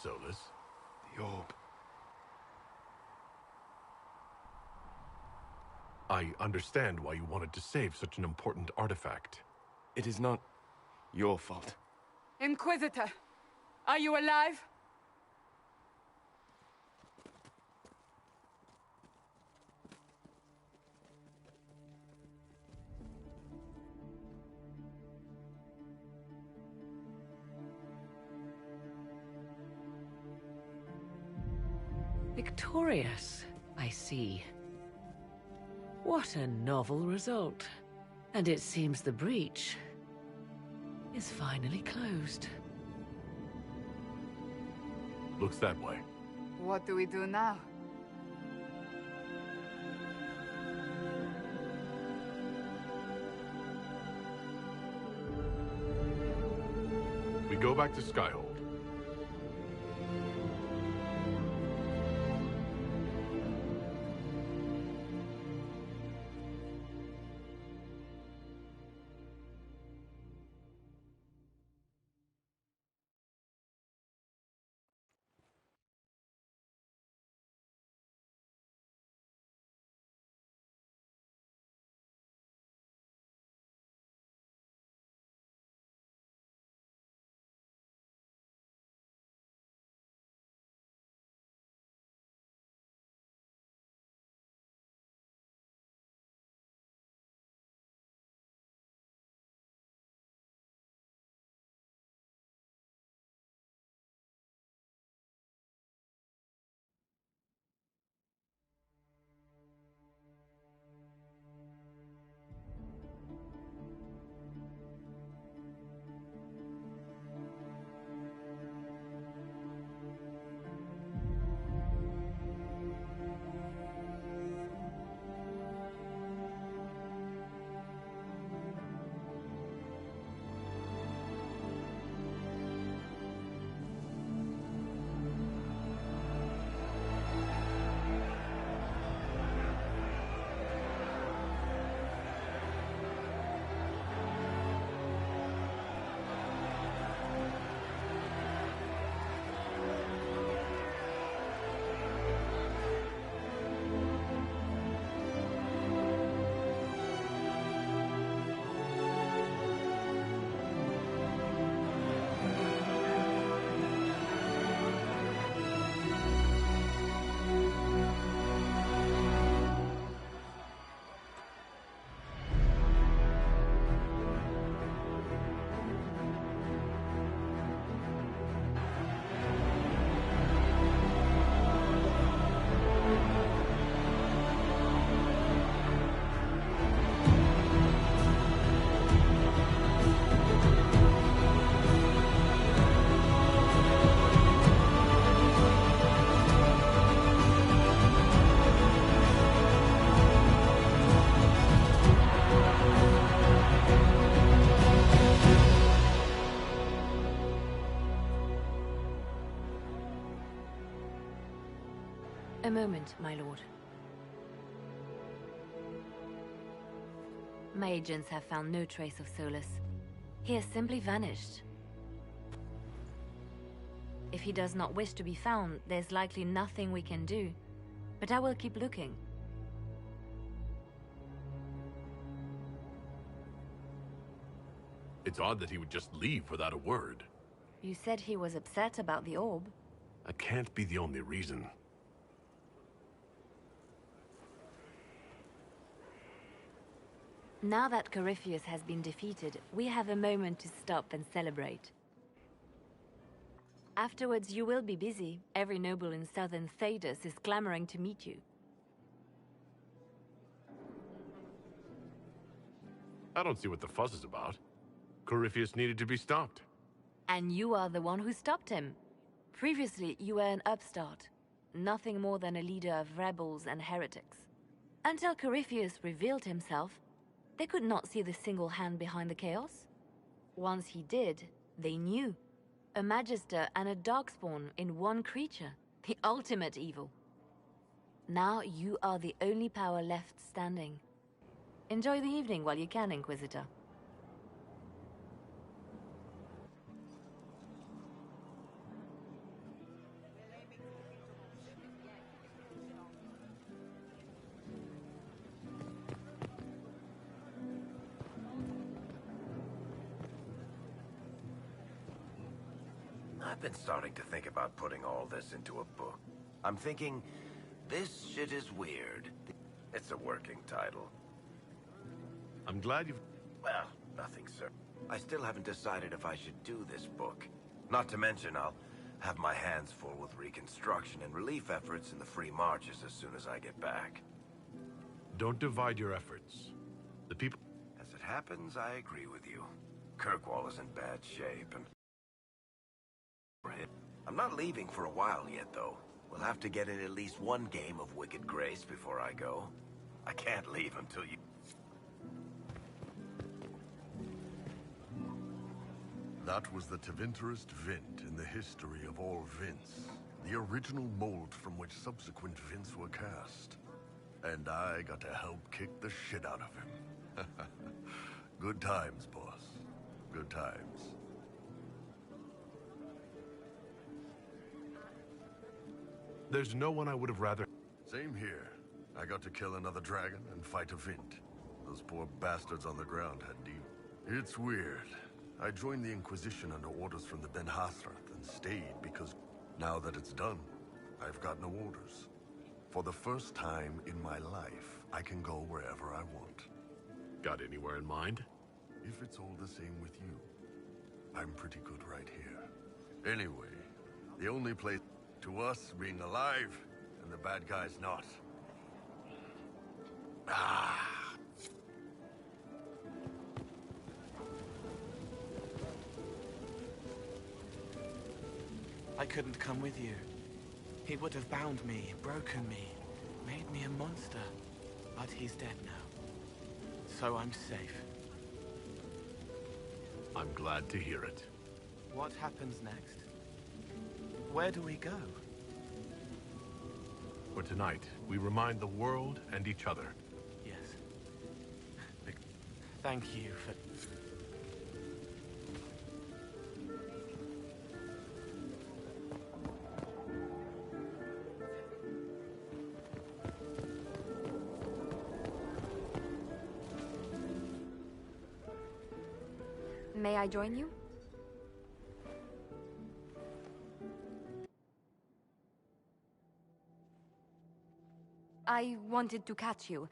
Solus? The orb. I understand why you wanted to save such an important artifact. It is not your fault. Inquisitor, are you alive? Victorious, I see. What a novel result. And it seems the breach is finally closed. Looks that way. What do we do now? We go back to Skyhold. A moment, my lord. My agents have found no trace of Solus. He has simply vanished. If he does not wish to be found, there's likely nothing we can do. But I will keep looking. It's odd that he would just leave without a word. You said he was upset about the orb. That can't be the only reason. Now that Corypheus has been defeated, we have a moment to stop and celebrate. Afterwards, you will be busy. Every noble in southern Thedas is clamoring to meet you. I don't see what the fuss is about. Corypheus needed to be stopped. And you are the one who stopped him. Previously, you were an upstart. Nothing more than a leader of rebels and heretics. Until Corypheus revealed himself, they could not see the single hand behind the chaos. Once he did, they knew. A Magister and a Darkspawn in one creature. The ultimate evil. Now you are the only power left standing. Enjoy the evening while you can, Inquisitor. I've been starting to think about putting all this into a book. I'm thinking, this shit is weird. It's a working title. I'm glad you've... Well, nothing, sir. I still haven't decided if I should do this book. Not to mention, I'll have my hands full with reconstruction and relief efforts in the Free Marches as soon as I get back. Don't divide your efforts. The people... As it happens, I agree with you. Kirkwall is in bad shape, and... I'm not leaving for a while yet, though. We'll have to get in at least one game of Wicked Grace before I go. I can't leave until you... That was the Tevinterest Vint in the history of all Vints. The original mold from which subsequent Vints were cast. And I got to help kick the shit out of him. Good times, boss. Good times. There's no one I would have rather... Same here. I got to kill another dragon and fight a Vint. Those poor bastards on the ground had deep. It's weird. I joined the Inquisition under orders from the Ben Hathrath and stayed because now that it's done, I've got no orders. For the first time in my life, I can go wherever I want. Got anywhere in mind? If it's all the same with you, I'm pretty good right here. Anyway, the only place to us being alive and the bad guys not. I couldn't come with you. He would have bound me, broken me, made me a monster. But he's dead now. So I'm safe. I'm glad to hear it. What happens next? Where do we go? For tonight, we remind the world and each other. Yes. Thank you for... May I join you? I wanted to catch you.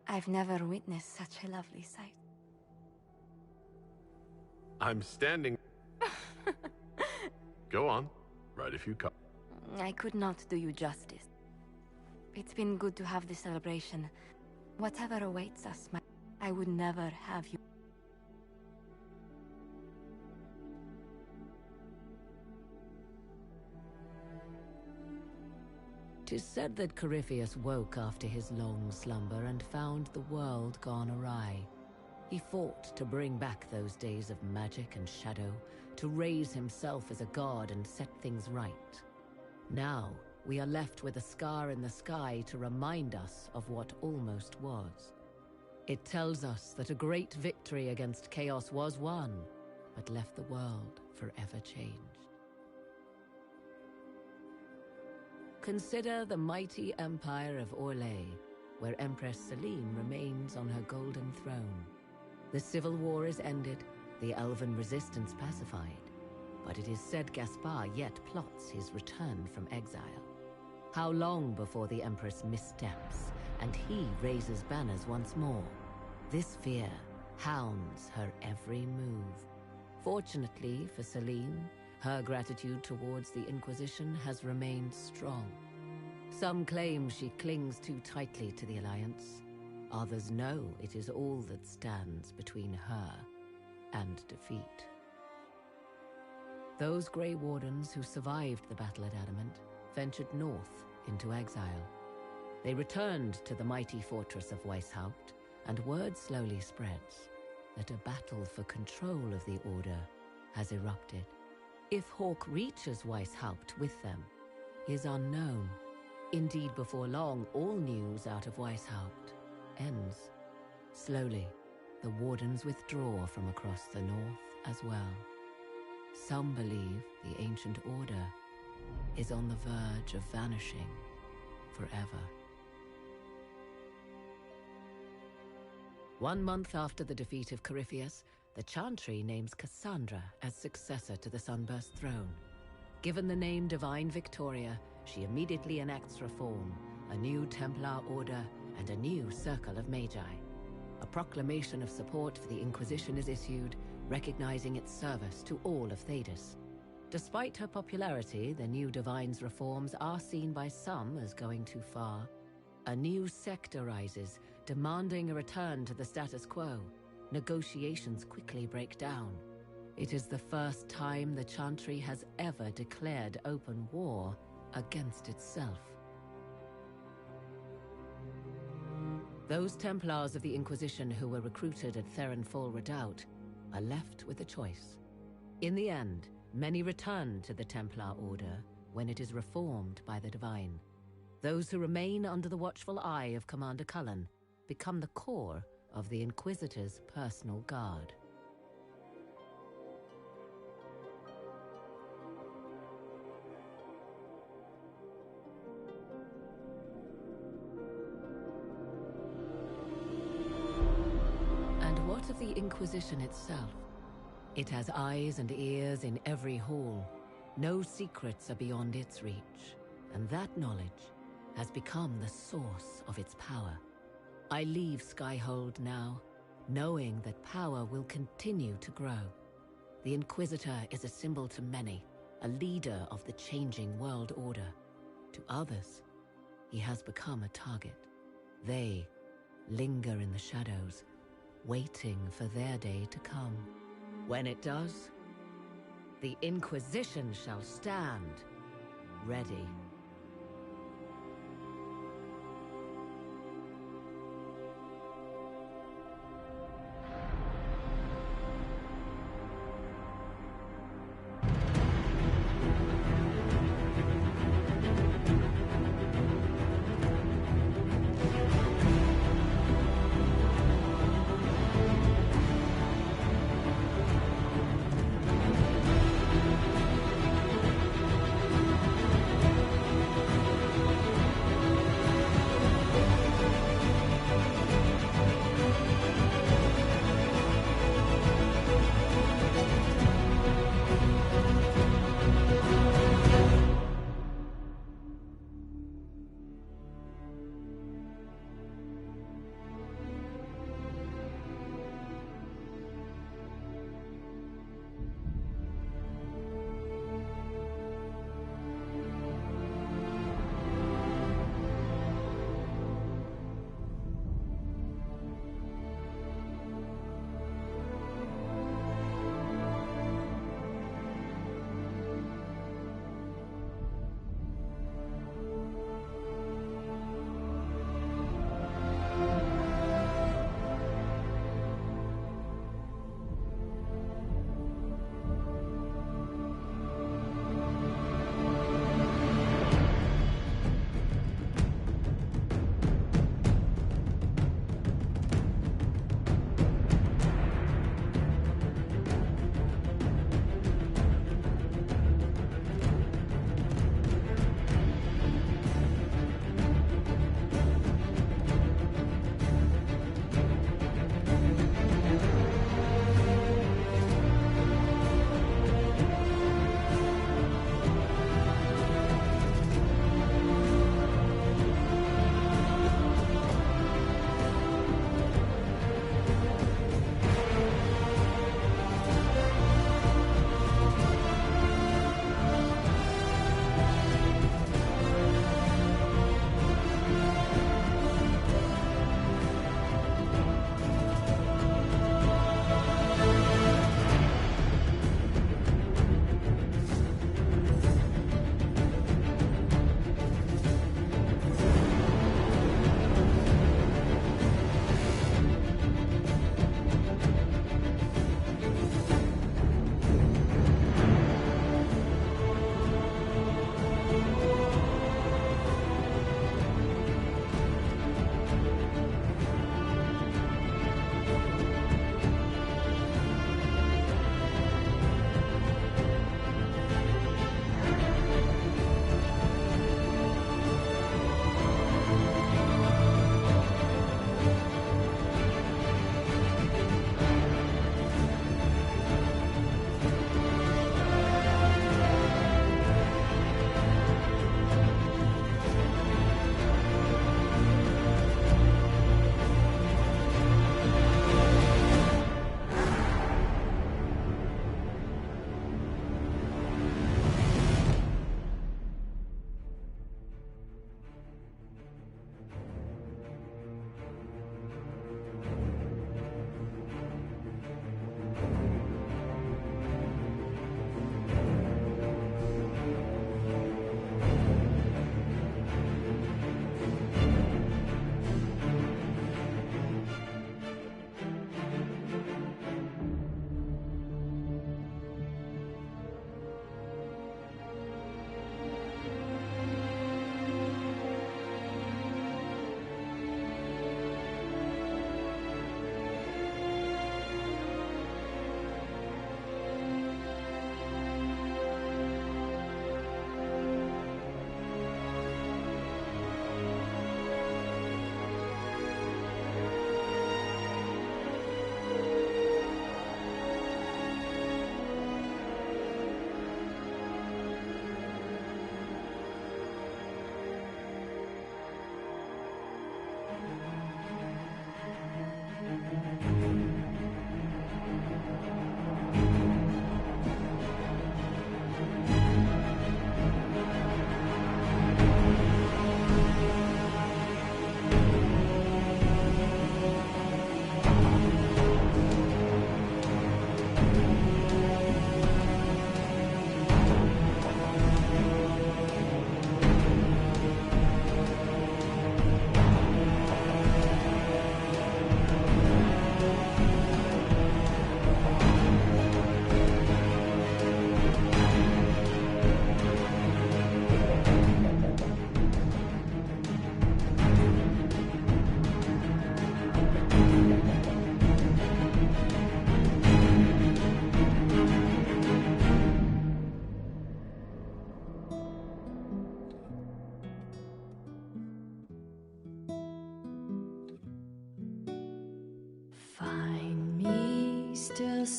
I've never witnessed such a lovely sight. I'm standing... Go on. Right if you come. I could not do you justice. It's been good to have this celebration. Whatever awaits us, I would never have you. Tis said that Corypheus woke after his long slumber and found the world gone awry. He fought to bring back those days of magic and shadow, to raise himself as a god and set things right. Now, we are left with a scar in the sky to remind us of what almost was. It tells us that a great victory against chaos was won, but left the world forever changed. Consider the mighty empire of Orlais, where Empress Celine remains on her golden throne. The civil war is ended, the elven resistance pacified, but it is said Gaspard yet plots his return from exile. How long before the Empress missteps, and he raises banners once more? This fear hounds her every move. Fortunately for Celine, her gratitude towards the Inquisition has remained strong. Some claim she clings too tightly to the Alliance. Others know it is all that stands between her and defeat. Those Grey Wardens who survived the battle at Adamant ventured north into exile. They returned to the mighty fortress of Weishaupt, and word slowly spreads that a battle for control of the Order has erupted. If Hawke reaches Weishaupt with them is unknown. Indeed, before long, all news out of Weishaupt ends. Slowly, the Wardens withdraw from across the north as well. Some believe the ancient Order is on the verge of vanishing forever. 1 month after the defeat of Corypheus, the Chantry names Cassandra as successor to the Sunburst throne. Given the name Divine Victoria, she immediately enacts reform, a new Templar order, and a new Circle of Magi. A proclamation of support for the Inquisition is issued, recognizing its service to all of Thedas. Despite her popularity, the new Divine's reforms are seen by some as going too far. A new sect arises, demanding a return to the status quo. Negotiations quickly break down. It is the first time the Chantry has ever declared open war against itself. Those Templars of the Inquisition who were recruited at Therenfall Redoubt are left with a choice. In the end, many return to the Templar Order when it is reformed by the Divine. Those who remain under the watchful eye of Commander Cullen become the core of the Inquisitor's personal guard. And what of the Inquisition itself? It has eyes and ears in every hall. No secrets are beyond its reach, and that knowledge has become the source of its power. I leave Skyhold now, knowing that power will continue to grow. The Inquisitor is a symbol to many, a leader of the changing world order. To others, he has become a target. They linger in the shadows, waiting for their day to come. When it does, the Inquisition shall stand ready.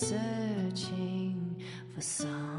searching for some